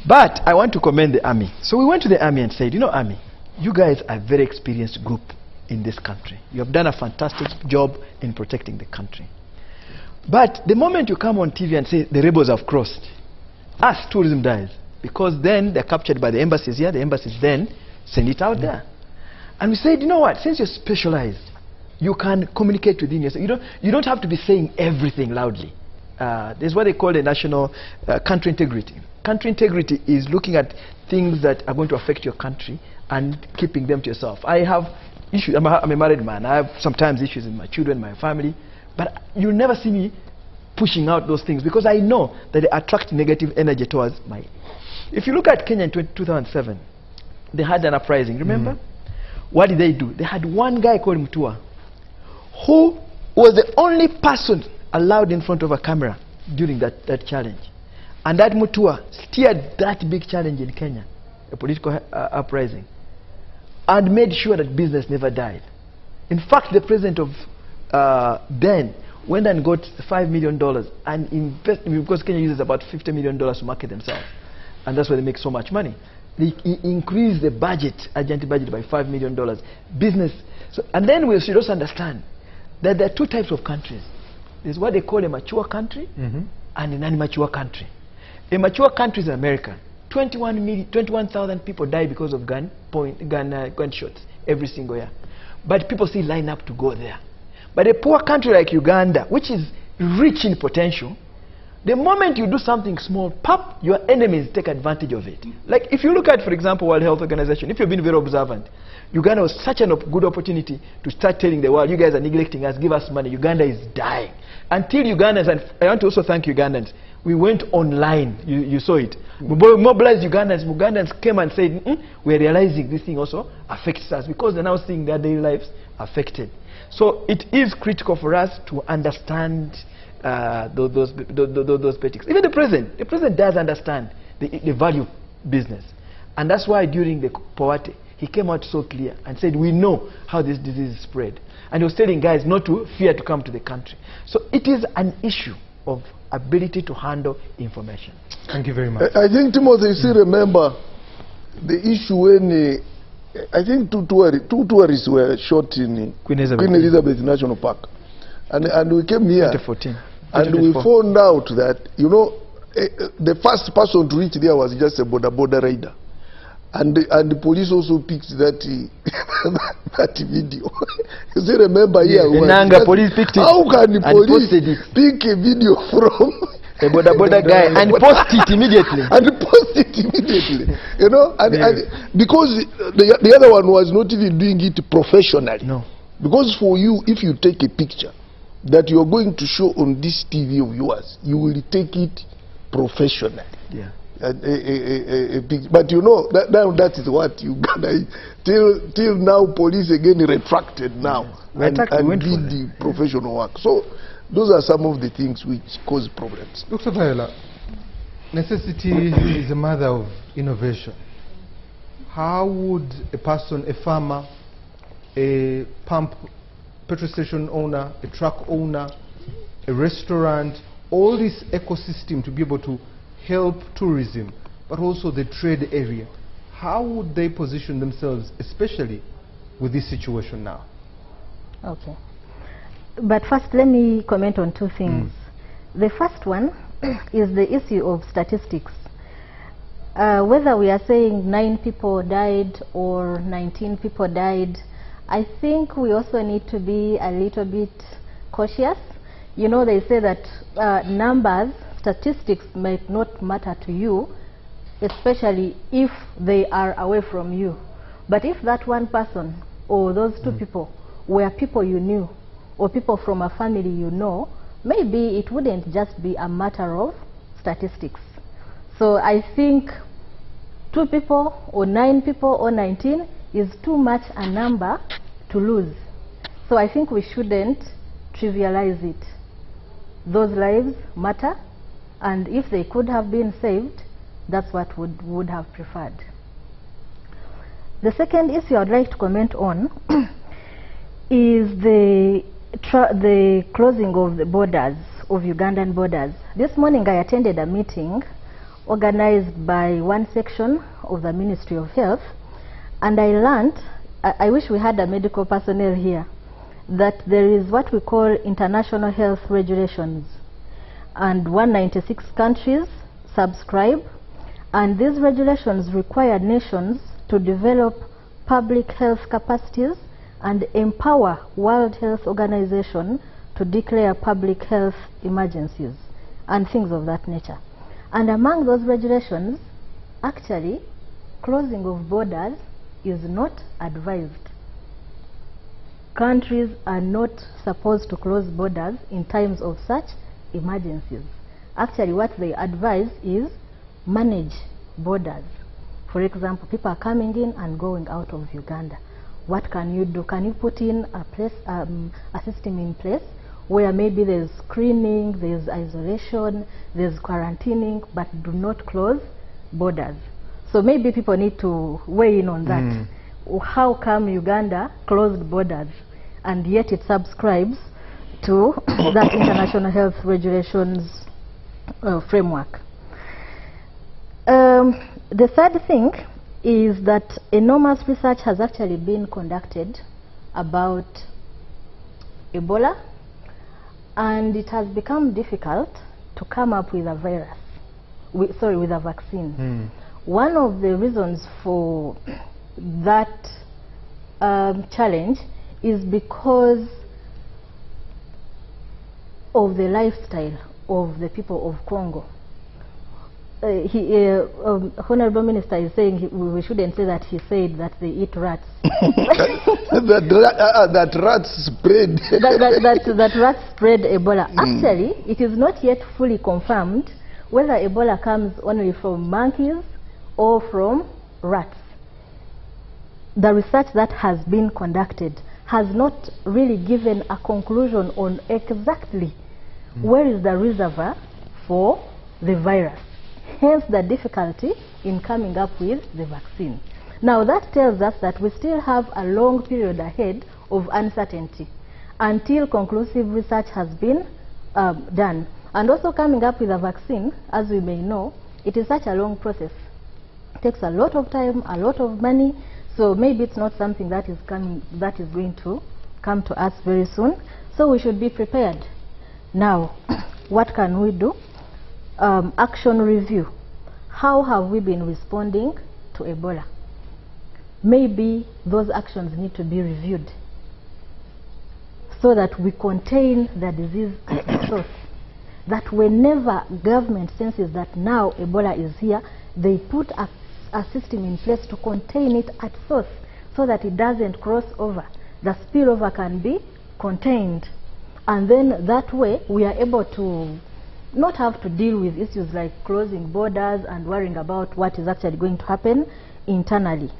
But I want to commend the army. So we went to the army and said, you know, army, you guys are a very experienced group in this country. You have done a fantastic job in protecting the country. But the moment you come on TV and say the rebels have crossed, us, tourism dies. Because then they're captured by the embassies here. The embassies then send it out there. And we said, you know what, since you're specialized, you can communicate within yourself. You don't have to be saying everything loudly. There's what they call the national country integrity. Country integrity is looking at things that are going to affect your country and keeping them to yourself. I have issues. I'm a married man. I have sometimes issues with my children, my family. But you'll never see me pushing out those things because I know that they attract negative energy towards my... If you look at Kenya in 2007, they had an uprising, remember? What did they do? They had one guy called Mutua, who was the only person allowed in front of a camera during that challenge. And that Mutua steered that big challenge in Kenya, a political uprising, and made sure that business never died. In fact, the president of then went and got $5 million and invested, because Kenya uses about $50 million to market themselves. And that's why they make so much money. They increased the budget, Argentine budget, by $5 million. Business. So, and then we should also understand that there are two types of countries. There's what they call a mature country and an immature country. A mature country is America. 21,000 people die because of gunshots every single year. But people still line up to go there. But a poor country like Uganda, which is rich in potential, the moment you do something small, pop, your enemies take advantage of it. Like if you look at, for example, World Health Organization, if you've been very observant, Uganda was such a good opportunity to start telling the world, you guys are neglecting us, give us money. Uganda is dying. Until Ugandans, and I want to also thank Ugandans, we went online, you saw it. We mobilized Ugandans. Ugandans came and said, we're realizing this thing also affects us because they're now seeing their daily lives affected. So it is critical for us to understand those basics. Even the president does understand the value of business. And that's why during the Powate, he came out so clear and said, we know how this disease is spread. And he was telling guys not to fear to come to the country. So it is an issue of ability to handle information. Thank you very much. I think, Timothy, you still remember the issue when I think two tourists were shot in Queen Elizabeth National Park. And we came here 2014. And we found out that, you know, the first person to reach there was just a border rider. And the police also picked that video. You still remember here? Police picked it. How can the police pick a video from a border guy and post it immediately? You know, and because the other one was not even doing it professionally. No. Because for you, if you take a picture that you're going to show on this TV of yours, you will take it professionally. Yeah. But you know that is what you got till now. Police again retracted now and did the professional work. So those are some of the things which cause problems. Dr. Viola, necessity is the mother of innovation. How would a person, a farmer, a petrol station owner, a truck owner, a restaurant, all this ecosystem to be able to help tourism, but also the trade area, how would they position themselves, especially with this situation now? Okay. But first, let me comment on two things. The first one is the issue of statistics. Whether we are saying 9 people died or 19 people died, I think we also need to be a little bit cautious. You know, they say that numbers, statistics might not matter to you, especially if they are away from you. But if that one person or those two people were people you knew, or people from a family you know, maybe it wouldn't just be a matter of statistics. So I think 2 people or 9 people or 19 is too much a number to lose. So I think we shouldn't trivialize it. Those lives matter, and if they could have been saved, that's what would have preferred. The second issue I'd like to comment on is the closing of the borders, of Ugandan borders. This morning I attended a meeting organized by one section of the Ministry of Health, and I learned, I wish we had a medical personnel here, that there is what we call international health regulations, and 196 countries subscribe, and these regulations require nations to develop public health capacities and empower World Health Organization to declare public health emergencies and things of that nature. And among those regulations, actually, closing of borders is not advised. Countries are not supposed to close borders in times of such emergencies. Actually, what they advise is manage borders. For example, people are coming in and going out of Uganda. What can you do? Can you put in a system in place where maybe there's screening, there's isolation, there's quarantining, but do not close borders? So maybe people need to weigh in on that. How come Uganda closed borders and yet it subscribes to that international health regulations framework? The third thing is that enormous research has actually been conducted about Ebola, and it has become difficult to come up with a virus, with a vaccine. One of the reasons for that challenge is because of the lifestyle of the people of Congo. Honorable Minister is saying we shouldn't say that he said that they eat rats. that rats spread. that rats spread Ebola. Actually, it is not yet fully confirmed whether Ebola comes only from monkeys or from rats. The research that has been conducted has not really given a conclusion on exactly where is the reservoir for the virus. Hence the difficulty in coming up with the vaccine. Now that tells us that we still have a long period ahead of uncertainty until conclusive research has been done. And also coming up with a vaccine, as we may know, it is such a long process. It takes a lot of time, a lot of money, so maybe it's not something that is going to come to us very soon. So we should be prepared. Now, what can we do? Action review. How have we been responding to Ebola? Maybe those actions need to be reviewed so that we contain the disease at its source. That whenever government senses that now Ebola is here, they put a system in place to contain it at source so that it doesn't cross over. The spillover can be contained. And then that way we are able to not have to deal with issues like closing borders and worrying about what is actually going to happen internally.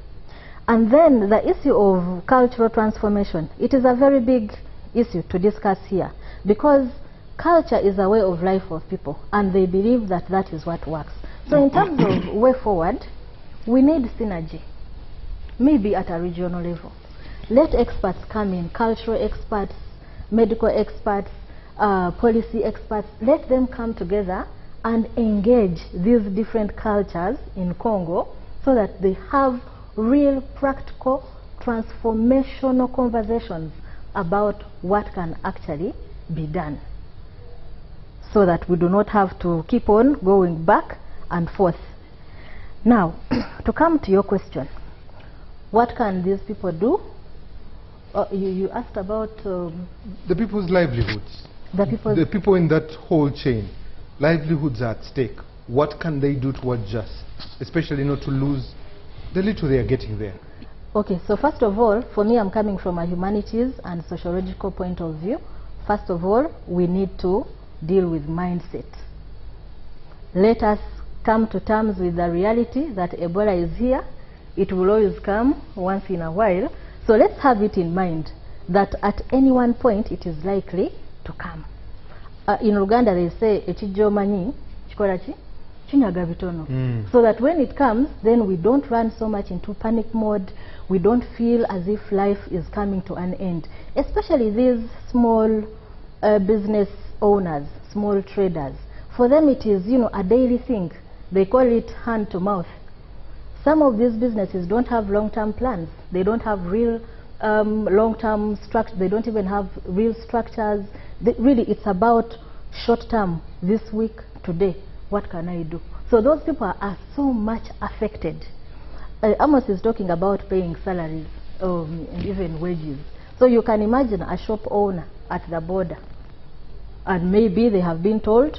And then the issue of cultural transformation. It is a very big issue to discuss here because culture is a way of life of people and they believe that that is what works. So in terms of way forward, we need synergy, maybe at a regional level. Let experts come in, cultural experts, medical experts, policy experts, let them come together and engage these different cultures in Congo so that they have real practical transformational conversations about what can actually be done so that we do not have to keep on going back and forth. Now, to come to your question, what can these people do? You asked about the people's livelihoods. The people in that whole chain, livelihoods are at stake. What can they do to adjust, especially not to lose the little they are getting there? Okay, so first of all, for me, I'm coming from a humanities and sociological point of view. First of all, we need to deal with mindset. Let us come to terms with the reality that Ebola is here. It will always come once in a while. So let's have it in mind that at any one point it is likely to come. In Uganda they say ekijo manyi chikola chi chinyaga bitono. So that when it comes, then we don't run so much into panic mode. We don't feel as if life is coming to an end. Especially these small business owners, small traders. For them it is, you know, a daily thing. They call it hand to mouth. Some of these businesses don't have long-term plans. They don't have real long-term structure. They don't even have real structures. Really, it's about short-term. This week, today, what can I do? So those people are so much affected. Amos is talking about paying salaries and even wages. So you can imagine a shop owner at the border, and maybe they have been told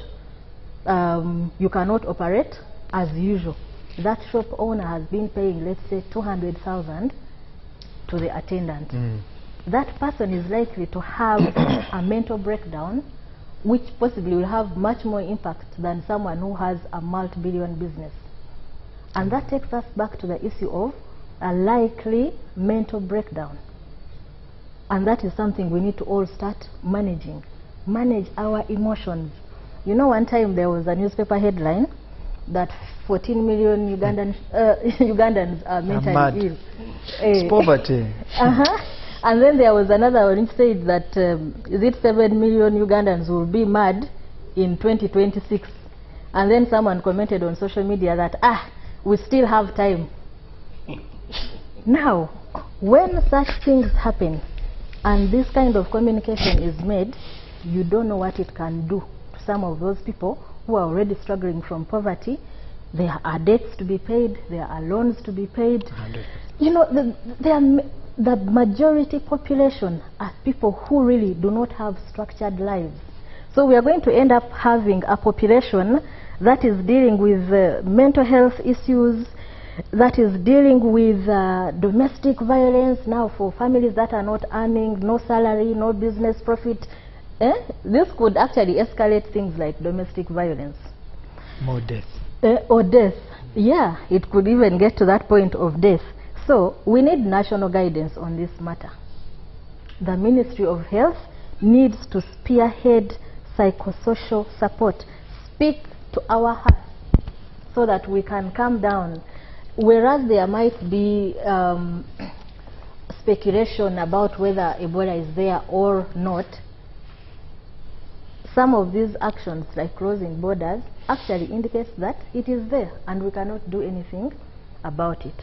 you cannot operate as usual. That shop owner has been paying, let's say, 200,000 to the attendant. That person is likely to have a mental breakdown, which possibly will have much more impact than someone who has a multi-billion business. And that takes us back to the issue of a likely mental breakdown. And that is something we need to all start managing. Manage our emotions. You know, one time there was a newspaper headline that 14 million Ugandans are mentally ill. It's poverty. And then there was another one which said that is it 7 million Ugandans will be mad in 2026. And then someone commented on social media that, we still have time. Now, when such things happen and this kind of communication is made, you don't know what it can do to some of those people who are already struggling from poverty. There are debts to be paid, there are loans to be paid. 100%. You know, the majority population are people who really do not have structured lives. So we are going to end up having a population that is dealing with mental health issues, that is dealing with domestic violence now for families that are not earning, no salary, no business profit. This could actually escalate things like domestic violence. More death. Or death. Yeah, it could even get to that point of death. So we need national guidance on this matter. The Ministry of Health needs to spearhead psychosocial support. Speak to our hearts so that we can calm down. Whereas there might be speculation about whether Ebola is there or not, some of these actions, like closing borders, actually indicates that it is there and we cannot do anything about it.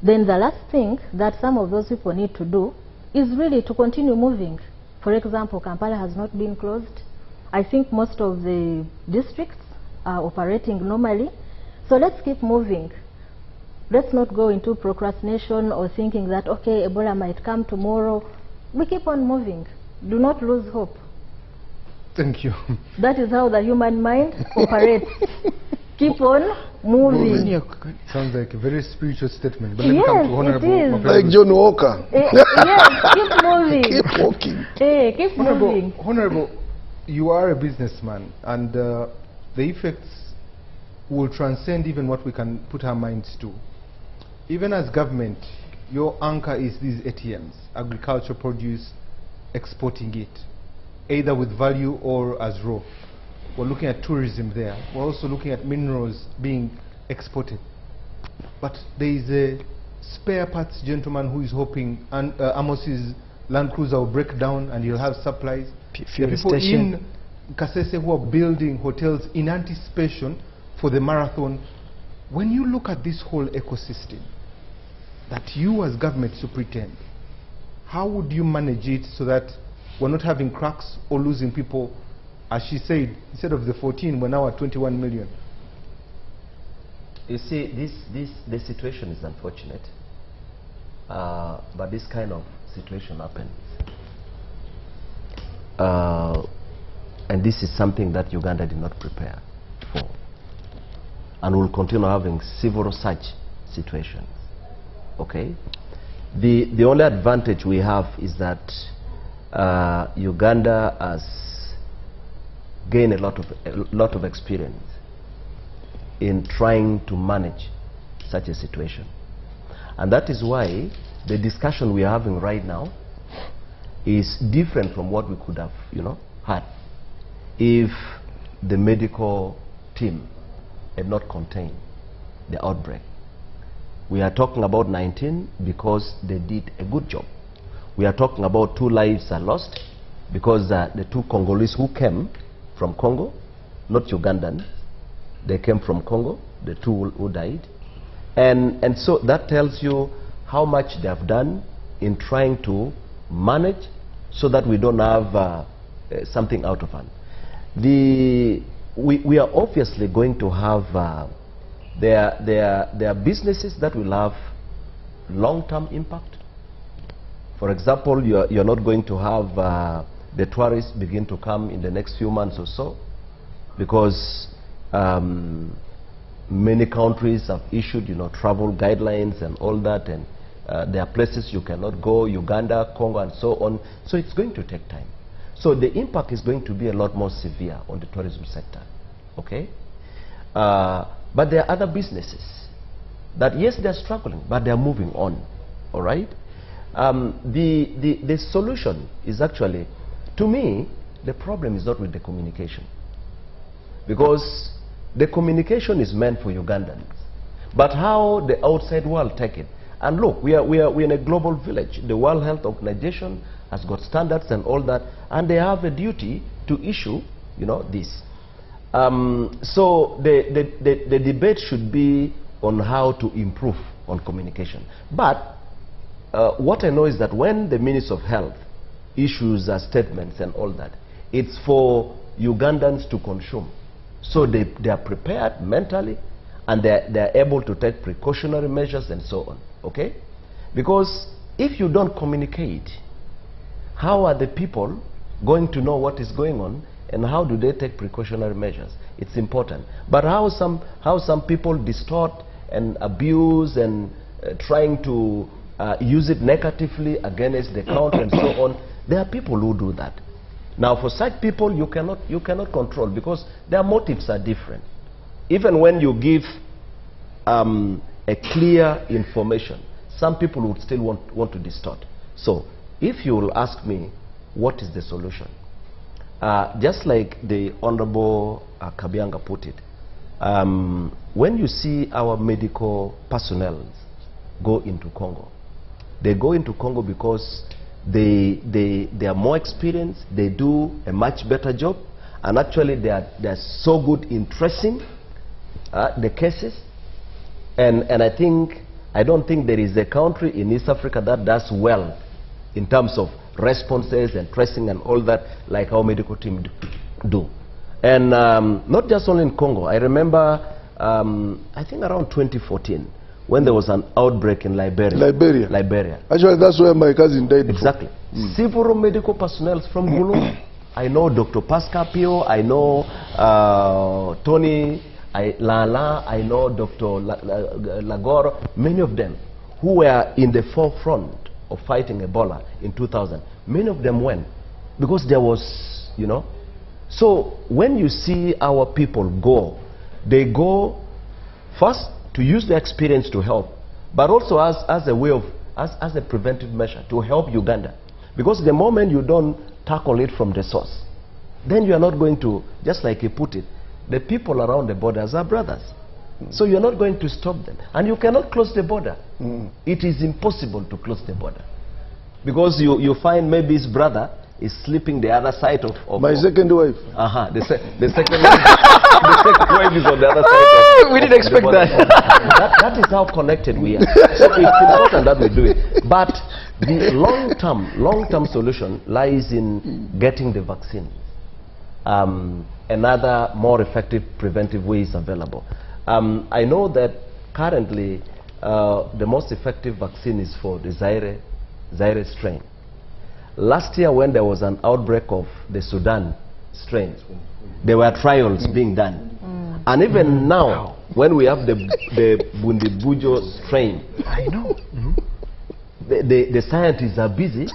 Then the last thing that some of those people need to do is really to continue moving. For example, Kampala has not been closed. I think most of the districts are operating normally. So let's keep moving. Let's not go into procrastination or thinking that, okay, Ebola might come tomorrow. We keep on moving. Do not lose hope. Thank you. That is how the human mind operates. Keep on moving. Sounds like a very spiritual statement. But let me come to Honorable. Like John Walker. Yes, keep moving. Keep walking. Keep moving. Honorable, you are a businessman, and the effects will transcend even what we can put our minds to. Even as government, your anchor is these ATMs, agricultural produce, exporting it, either with value or as raw. We're looking at tourism there. We're also looking at minerals being exported. But there is a spare parts gentleman who is hoping Amos's Land Cruiser will break down and he'll have supplies. There are people in Kasese who are building hotels in anticipation for the marathon. When you look at this whole ecosystem that you as government superintend, how would you manage it so that we're not having cracks or losing people? As she said, instead of the 14, we're now at 21 million. You see, the situation is unfortunate, but this kind of situation happens. And this is something that Uganda did not prepare for. And will continue having several such situations. Okay? The only advantage we have is that Uganda has gained a lot of experience in trying to manage such a situation. And that is why the discussion we are having right now is different from what we could have, had if the medical team had not contained the outbreak. We are talking about 19 because they did a good job. We are talking about 2 lives are lost because the 2 Congolese who came from Congo, not Ugandan, they came from Congo, the 2 who died. And so that tells you how much they have done in trying to manage so that we don't have something out of hand. We are obviously going to have there are businesses that will have long-term impact. For example, you're not going to have the tourists begin to come in the next few months or so, because many countries have issued, travel guidelines and all that, and there are places you cannot go, Uganda, Congo, and so on. So it's going to take time. So the impact is going to be a lot more severe on the tourism sector, okay? But there are other businesses that, yes, they're struggling, but they're moving on, all right? The solution is actually, to me, the problem is not with the communication. Because the communication is meant for Ugandans. But how the outside world take it. And look, we're in a global village. The World Health Organization has got standards and all that, and they have a duty to issue, this. So the debate should be on how to improve on communication. But what I know is that when the Minister of Health issues statements and all that, it's for Ugandans to consume. So they are prepared mentally, and they're able to take precautionary measures and so on, okay? Because if you don't communicate, how are the people going to know what is going on, and how do they take precautionary measures? It's important. But how some people distort and abuse and trying to use it negatively against the country and so on, there are people who do that. Now, for such people, you cannot control, because their motives are different. Even when you give a clear information, some people would still want to distort. So, if you will ask me, what is the solution? Just like the Honorable Kabianga put it, when you see our medical personnel go into Congo, they go into Congo because they are more experienced, they do a much better job, and actually they are so good in tracing the cases. And I don't think there is a country in East Africa that does well in terms of responses and tracing and all that like our medical team do. And not just only in Congo. I remember, I think around 2014, when there was an outbreak in Liberia. Actually, that's where my cousin died. Exactly. Several medical personnel from Gulu. I know Dr. Pascal Pio, I know Tony Lala, I know Dr. Lagoro, many of them who were in the forefront of fighting Ebola in 2000. Many of them went because there was, So when you see our people go, they go first to use the experience to help, but also as a way of, as a preventive measure to help Uganda. Because the moment you don't tackle it from the source, then you are not going to, just like he put it, the people around the borders are brothers. So you're not going to stop them. And you cannot close the border. It is impossible to close the border. Because you find maybe his brother is sleeping the other side of my second wife. The second wife. The second wife is on the other side. We didn't expect that. That is how connected we are. So it's important that we do it. But the long-term solution lies in getting the vaccine. Another more effective preventive way is available. I know that currently the most effective vaccine is for the Zaire strain. Last year, when there was an outbreak of the Sudan strain, there were trials being done. And even now, when we have the Bundibujo strain, the scientists are busy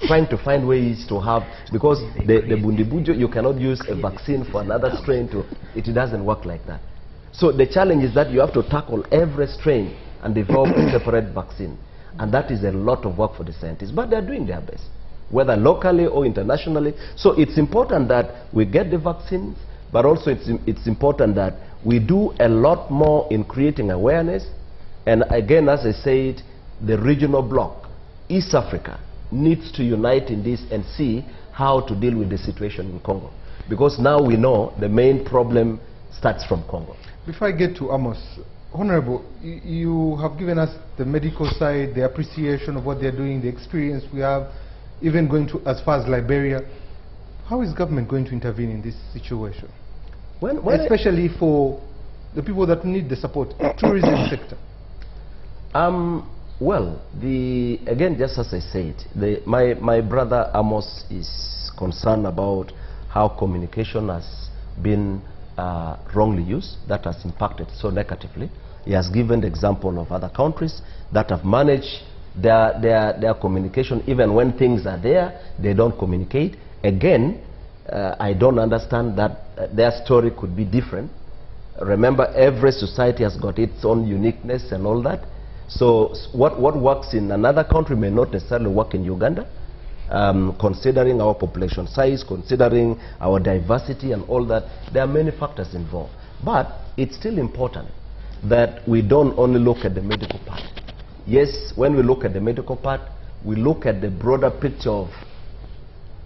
trying to find ways to have, because the bundibujo, you cannot use a vaccine for another strain it doesn't work like that. So the challenge is that you have to tackle every strain and develop a separate vaccine. And that is a lot of work for the scientists, but they're doing their best, whether locally or internationally. So it's important that we get the vaccines, but also it's important that we do a lot more in creating awareness. And again, as I said, the regional bloc, East Africa, needs to unite in this and see how to deal with the situation in Congo. Because now we know the main problem starts from Congo. Before I get to Amos, Honorable, you have given us the medical side, the appreciation of what they're doing, the experience we have, even going to as far as Liberia. How is government going to intervene in this situation? Especially for the people that need the support, tourism sector. Well, again, just as I said, my brother Amos is concerned about how communication has been wrongly used, that has impacted so negatively. He has given the example of other countries that have managed their communication. Even when things are there, they don't communicate. Again, I don't understand that their story could be different. Remember, every society has got its own uniqueness and all that. So what works in another country may not necessarily work in Uganda, considering our population size, considering our diversity and all that. There are many factors involved. But it's still important that we don't only look at the medical part. Yes, when we look at the medical part, we look at the broader picture of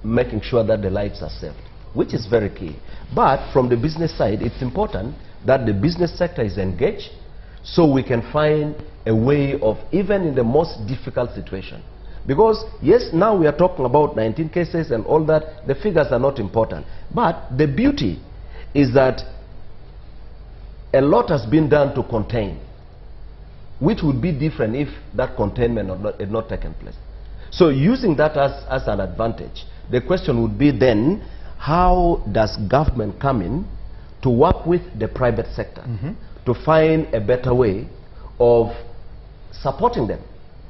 making sure that the lives are saved, which is very key. But from the business side, it's important that the business sector is engaged so we can find a way of, even in the most difficult situation. Because, yes, now we are talking about 19 cases and all that. The figures are not important. But the beauty is that a lot has been done to contain, which would be different if that containment had not taken place. So using that as an advantage, the question would be then, how does government come in to work with the private sector to find a better way of supporting them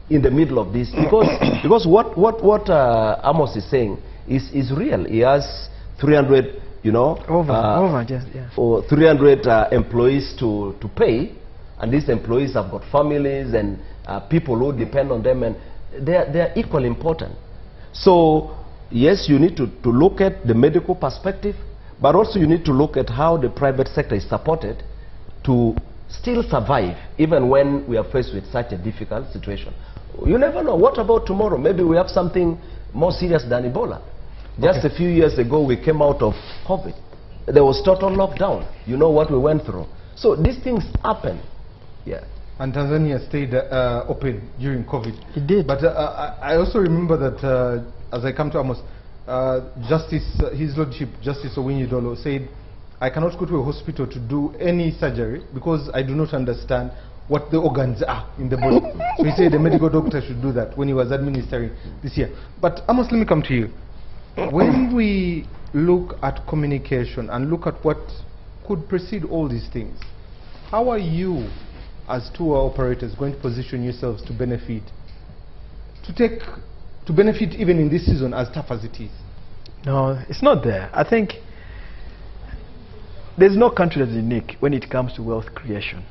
in the middle of this? Because what Amos is saying is real. He has 300, or 300 employees to pay, and these employees have got families and people who depend on them, and they are equally important. So yes, you need to look at the medical perspective, but also you need to look at how the private sector is supported to still survive even when we are faced with such a difficult situation. You never know. What about tomorrow? Maybe we have something more serious than Ebola. Just a few years ago, we came out of COVID. There was total lockdown. You know what we went through. So these things happen. Yeah. And Tanzania stayed open during COVID. It did. But I also remember that as I come to Amos, His Lordship Justice Owinyi Dolo said, I cannot go to a hospital to do any surgery because I do not understand what the organs are in the body. So he said the medical doctor should do that when he was administering this year. But Amos, let me come to you. When we look at communication and look at what could precede all these things, how are you as tour operators going to position yourselves to benefit, to benefit even in this season as tough as it is? No, it's not there. I think there's no country that's unique when it comes to wealth creation.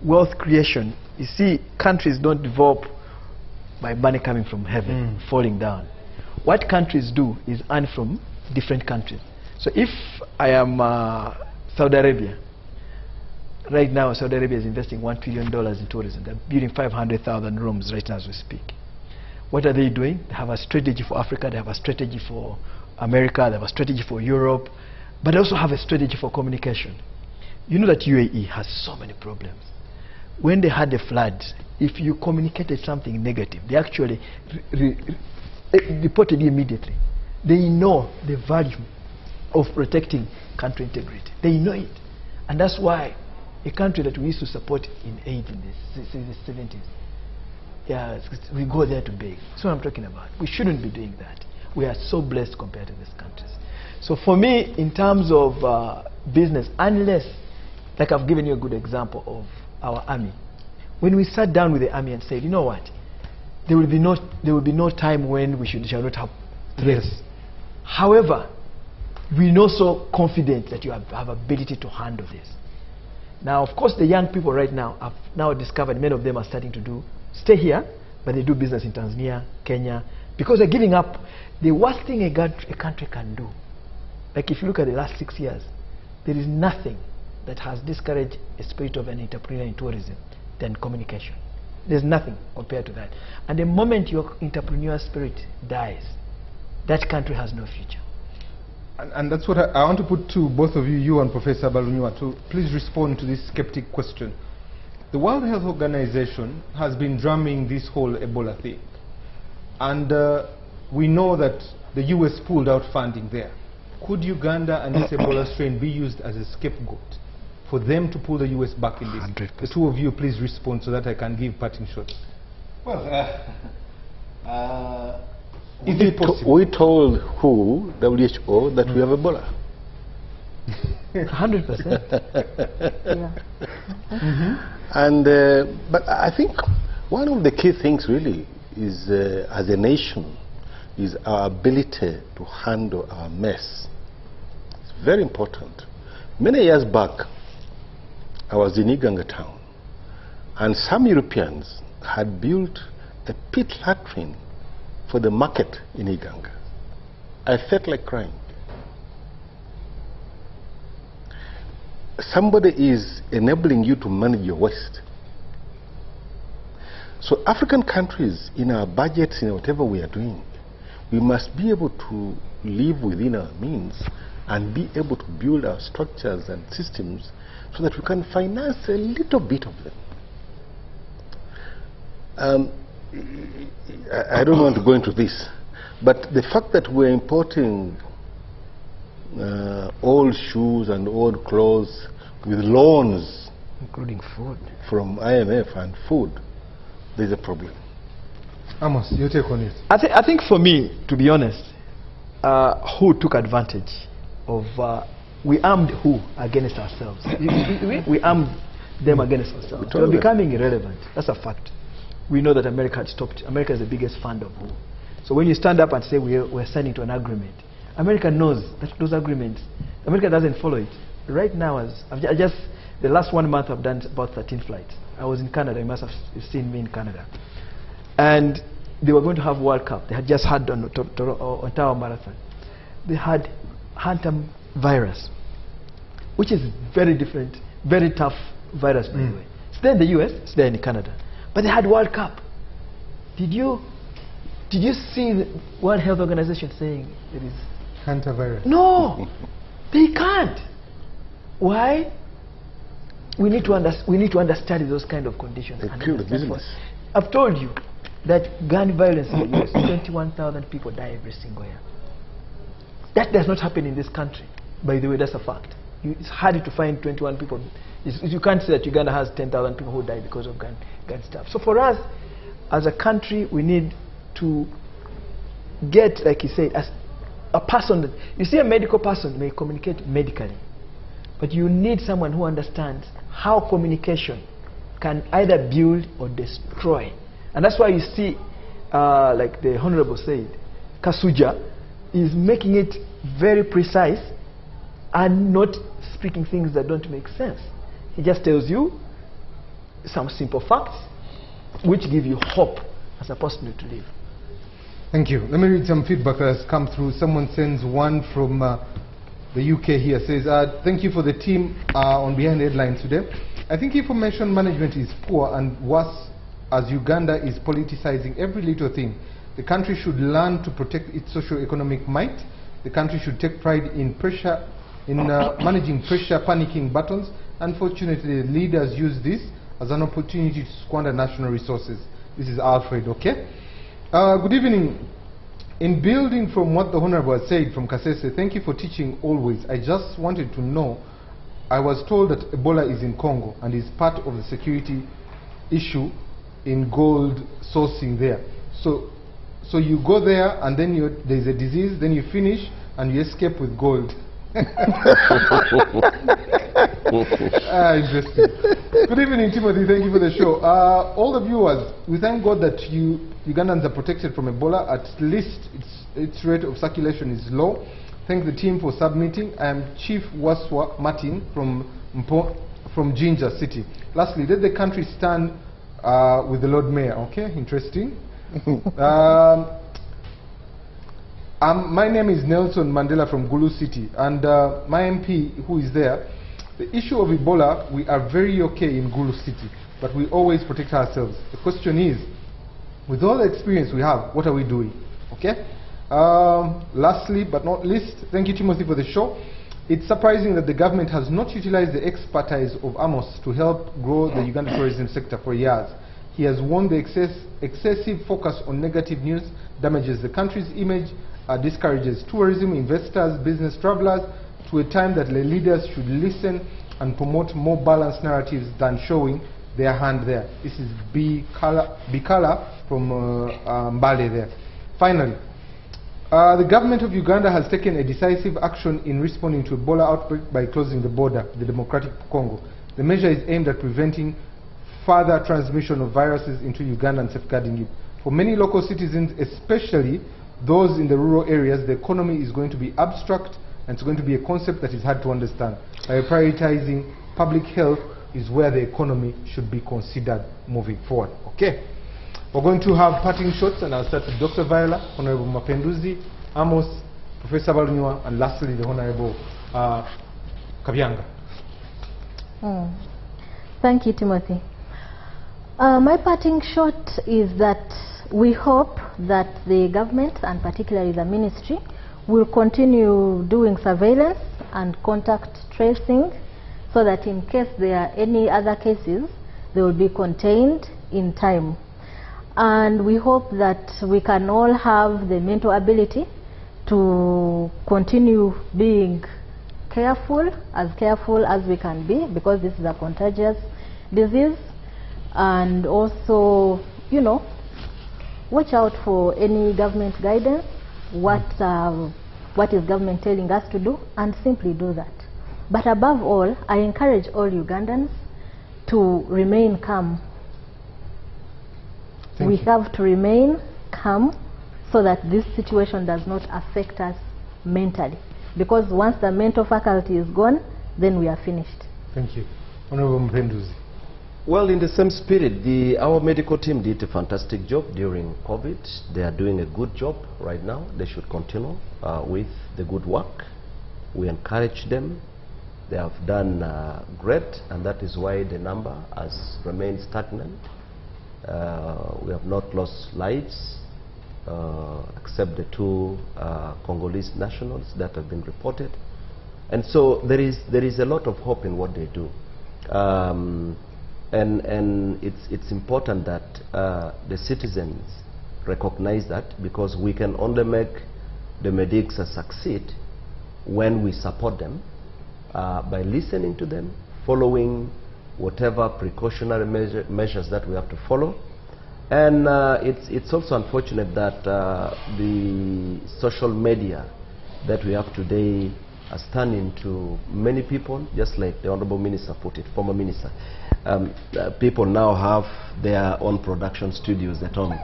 Wealth creation, you see, countries don't develop by money coming from heaven, falling down. What countries do is earn from different countries. So if I am Saudi Arabia, right now Saudi Arabia is investing $1 trillion in tourism. They're building 500,000 rooms right now as we speak. What are they doing? They have a strategy for Africa, they have a strategy for America, they have a strategy for Europe, but they also have a strategy for communication. You know that UAE has so many problems. When they had the floods, if you communicated something negative, they actually reported immediately. They know the value of protecting country integrity. They know it. And that's why a country that we used to support in aid in the 70s, yeah, we go there to beg. That's what I'm talking about. We shouldn't be doing that. We are so blessed compared to these countries. So for me, in terms of business, unless, like I've given you a good example of our army. When we sat down with the army and said, you know what, there will be no time when we shall not have threats. Yes. However, we're not so confident that you have ability to handle this. Now, of course, the young people right now have now discovered, many of them are starting to stay here, but they do business in Tanzania, Kenya, because they're giving up. The worst thing a country can do, like if you look at the last 6 years, there is nothing that has discouraged a spirit of an entrepreneur in tourism than communication. There's nothing compared to that. And the moment your entrepreneurial spirit dies, that country has no future. And that's what I want to put to both of you, you and Professor Balunyua, to please respond to this skeptic question. The World Health Organization has been drumming this whole Ebola thing. And we know that the US pulled out funding there. Could Uganda and this Ebola strain be used as a scapegoat for them to pull the US back in this? 100%. The two of you please respond so that I can give parting shots. Well, is it possible? We told WHO, that we have Ebola. 100%. And but I think one of the key things really is, as a nation, is our ability to handle our mess. It's very important. Many years back, I was in Iganga town, and some Europeans had built a pit latrine for the market in Iganga. I felt like crying. Somebody is enabling you to manage your waste. So African countries, in our budgets, in whatever we are doing, we must be able to live within our means and be able to build our structures and systems so that we can finance a little bit of them. I don't want to go into this, but the fact that we're importing old shoes and old clothes with loans, including food, from IMF and food, there's a problem. Amos, your take on it? I think for me, to be honest, WHO took advantage of, we armed WHO against ourselves. We armed them against ourselves. We're becoming irrelevant. That's a fact. We know that America had stopped. America is the biggest funder of WHO. So when you stand up and say we're signing to an agreement, America knows that those agreements, America doesn't follow it. Right now, the last 1 month I've done about 13 flights. I was in Canada, you must have seen me in Canada. And they were going to have World Cup. They had just had on Ottawa Marathon. They had Hunter virus, which is very different, very tough virus, by the way. It's there in the US, it's there in Canada. But they had World Cup. Did you see the World Health Organization saying it is Hunter virus? No, they can't. Why? We need to understudy those kind of conditions. They kill the business. I've told you that gun violence in the US, 21,000 people die every single year. That does not happen in this country. By the way, that's a fact. It's hard to find 21 people. You can't say that Uganda has 10,000 people who die because of gun stuff. So for us, as a country, we need to get, like you say, as a person that, you see, a medical person may communicate medically, but you need someone who understands how communication can either build or destroy. And that's why you see, like the Honorable said, Kasuja is making it very precise and not speaking things that don't make sense. He just tells you some simple facts which give you hope as a person to live. Thank you. Let me read some feedback that has come through. Someone sends one from the UK here. Says, thank you for the team on Behind the Headlines today. I think information management is poor, and worse, as Uganda is politicizing every little thing. The country should learn to protect its socio-economic might. The country should take pride in managing pressure, panicking buttons. Unfortunately, leaders use this as an opportunity to squander national resources. This is Alfred, okay? Good evening. In building from what the Honorable has said from Kasese, thank you for teaching always. I just wanted to know, I was told that Ebola is in Congo and is part of the security issue in gold sourcing there. So you go there and then there's a disease, then you finish and you escape with gold. Interesting. Good evening, Timothy. Thank you for the show. All the viewers, we thank God that Ugandans are protected from Ebola. At least its rate of circulation is low. Thank the team for submitting. I am Chief Waswa Martin from Ginger City. Lastly, let the country stand with the Lord Mayor. Okay, interesting. My name is Nelson Mandela from Gulu City, and my MP who is there. The issue of Ebola, we are very okay in Gulu City, but we always protect ourselves. The question is, with all the experience we have, what are we doing? Okay? Lastly but not least, thank you, Timothy, for the show. It's surprising that the government has not utilized the expertise of Amos to help grow the Uganda tourism sector for years. He has warned the excessive focus on negative news damages the country's image, discourages tourism, investors, business travelers, to a time that the leaders should listen and promote more balanced narratives than showing their hand there. This is Bikala from Mbale there. Finally, the government of Uganda has taken a decisive action in responding to Ebola outbreak by closing the border, the Democratic Congo. The measure is aimed at preventing further transmission of viruses into Uganda and safeguarding it. For many local citizens, especially those in the rural areas, the economy is going to be abstract and it's going to be a concept that is hard to understand. By prioritizing public health is where the economy should be considered moving forward. Okay. We're going to have parting shots, and I'll start with Dr. Viola, Honorable Mapenduzi, Amos, Professor Balunua, and lastly the Honorable Kabyanga. Thank you, Timothy. My parting shot is that we hope that the government, and particularly the ministry, will continue doing surveillance and contact tracing so that in case there are any other cases, they will be contained in time. And we hope that we can all have the mental ability to continue being careful as we can be, because this is a contagious disease. And also, you know, watch out for any government guidance, what is government telling us to do, and simply do that. But above all, I encourage all Ugandans to remain calm. We have to remain calm so that this situation does not affect us mentally. Because once the mental faculty is gone, then we are finished. Thank you. Honorable Mpenduzi. Well, in the same spirit, our medical team did a fantastic job during COVID. They are doing a good job right now. They should continue with the good work. We encourage them. They have done great, and that is why the number has remained stagnant. We have not lost lives, except the 2 Congolese nationals that have been reported. And so there is a lot of hope in what they do. And it's important that the citizens recognize that, because we can only make the medics succeed when we support them by listening to them, following whatever precautionary measures that we have to follow. And it's also unfortunate that the social media that we have today has turned into many people, just like the Honorable Minister put it, former Minister. People now have their own production studios at home.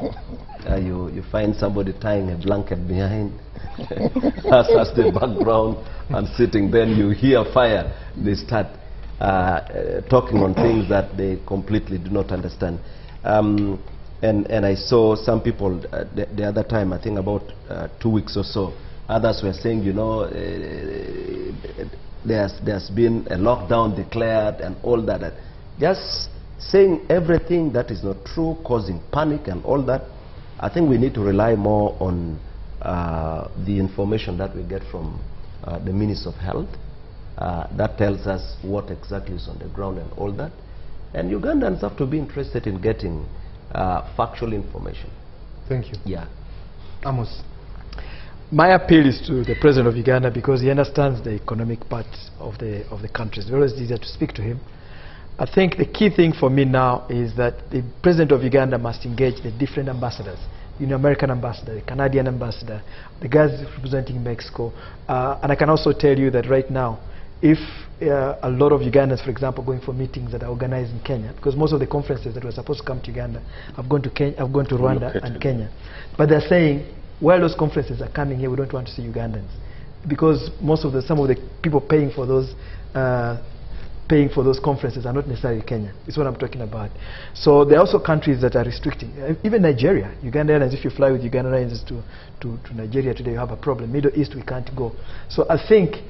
You find somebody tying a blanket behind as the background and sitting, then you hear fire. They start talking on things that they completely do not understand. And I saw some people the other time, I think about 2 weeks or so, others were saying, you know, there's been a lockdown declared and all that. Just saying everything that is not true, causing panic and all that. I think we need to rely more on the information that we get from the Ministry of Health. That tells us what exactly is on the ground and all that. And Ugandans have to be interested in getting factual information. Thank you. Yeah. Amos. My appeal is to the President of Uganda, because he understands the economic part of the country. It's very easier to speak to him. I think the key thing for me now is that the President of Uganda must engage the different ambassadors. You know, American ambassador, the Canadian ambassador, the guys representing Mexico. And I can also tell you that right now, if a lot of Ugandans, for example, going for meetings that are organized in Kenya, because most of the conferences that were supposed to come to Uganda have gone to Rwanda and Kenya. But they're saying, while those conferences are coming here, we don't want to see Ugandans, because some of the people paying for those conferences are not necessarily Kenya. It's what I'm talking about. So there are also countries that are restricting. Even Nigeria, Uganda Airlines, if you fly with Uganda Airlines to Nigeria today, you have a problem. Middle East, we can't go. So I think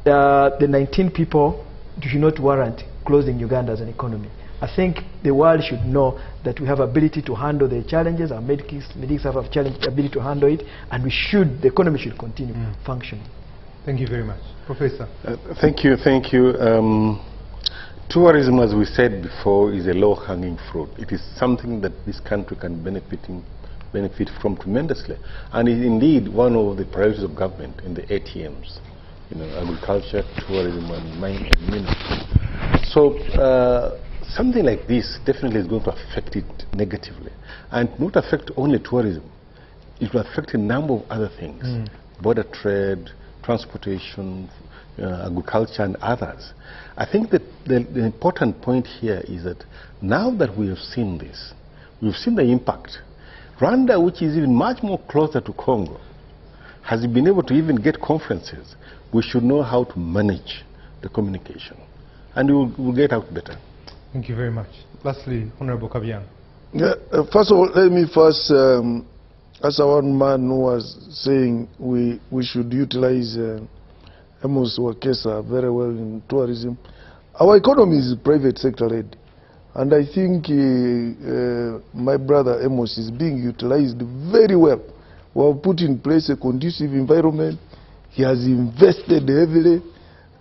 the 19 people should not warrant closing Uganda as an economy. I think the world should know that we have ability to handle the challenges. Our medics have ability to handle it, and the economy should continue functioning. Thank you very much. Professor. Thank you. Tourism, as we said before, is a low-hanging fruit. It is something that this country can benefit from tremendously, and is indeed one of the priorities of government in the ATMs. Agriculture, tourism, and mining and minerals. So something like this definitely is going to affect it negatively, and not affect only tourism. It will affect a number of other things: border trade, transportation, agriculture, and others. I think that the important point here is that now that we have seen this, we've seen the impact. Rwanda, which is even much more closer to Congo, has been able to even get conferences. We should know how to manage the communication, and we'll get out better. Thank you very much. Lastly, Honorable Kabian. Yeah, first of all, let me first, as one man who was saying we should utilize Amos Wakesa very well in tourism. Our economy is private sector led, and I think my brother Amos is being utilized very well. We have put in place a conducive environment. He has invested heavily,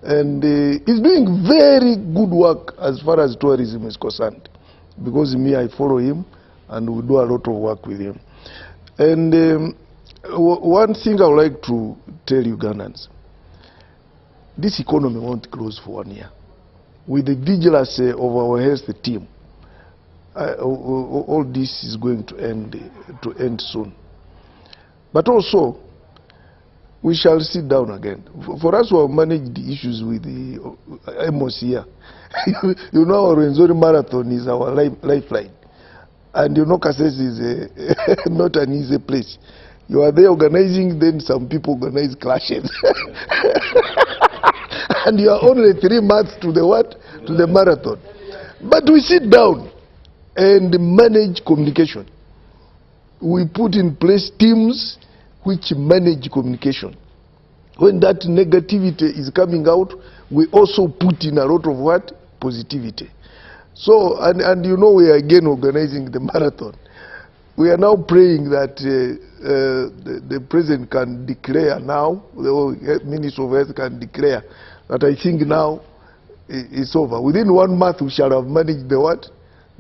and he's doing very good work as far as tourism is concerned, because I follow him, and we do a lot of work with him. And one thing I would like to tell Ugandans: this economy won't close for 1 year. With the vigilance of our health team, all this is going to end soon. But also, we shall sit down again. For us who have managed the issues with the Amos here, our Rwenzori Marathon is our lifeline. And Kasese is not an easy place. You are there organizing, then some people organize clashes. And you are only 3 months to the what? To the marathon. But we sit down and manage communication. We put in place teams which manage communication. When that negativity is coming out, we also put in a lot of what? Positivity. So, and we are again organizing the marathon. We are now praying that the president can declare now, the Minister of Health can declare that I think now it's over. Within 1 month we shall have managed the what?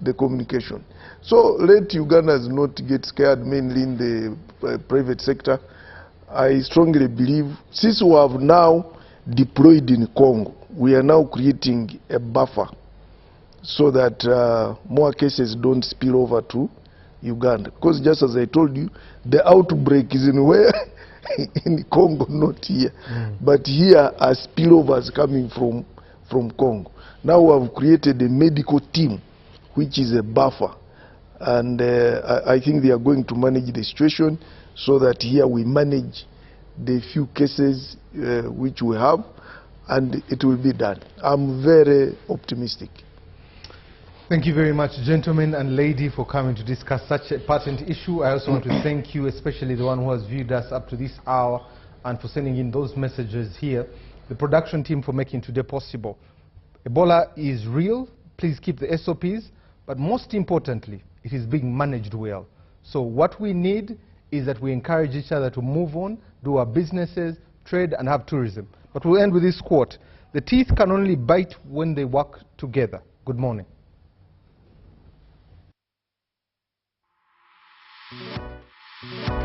The communication. So let Ugandans not get scared, mainly in the private sector. I strongly believe, since we have now deployed in Congo, we are now creating a buffer so that more cases don't spill over to Uganda. Because just as I told you, the outbreak is in where? In Congo, not here. But here are spillovers coming from Congo. Now we have created a medical team, which is a buffer. And I think they are going to manage the situation so that here we manage the few cases which we have, and it will be done. I'm very optimistic. Thank you very much, gentlemen and lady, for coming to discuss such a pertinent issue. I also want to thank you, especially the one who has viewed us up to this hour, and for sending in those messages here. The production team for making today possible. Ebola is real. Please keep the SOPs. But most importantly, it is being managed well. So what we need is that we encourage each other to move on, do our businesses, trade, and have tourism. But we'll end with this quote: the teeth can only bite when they work together. Good morning. Thank you.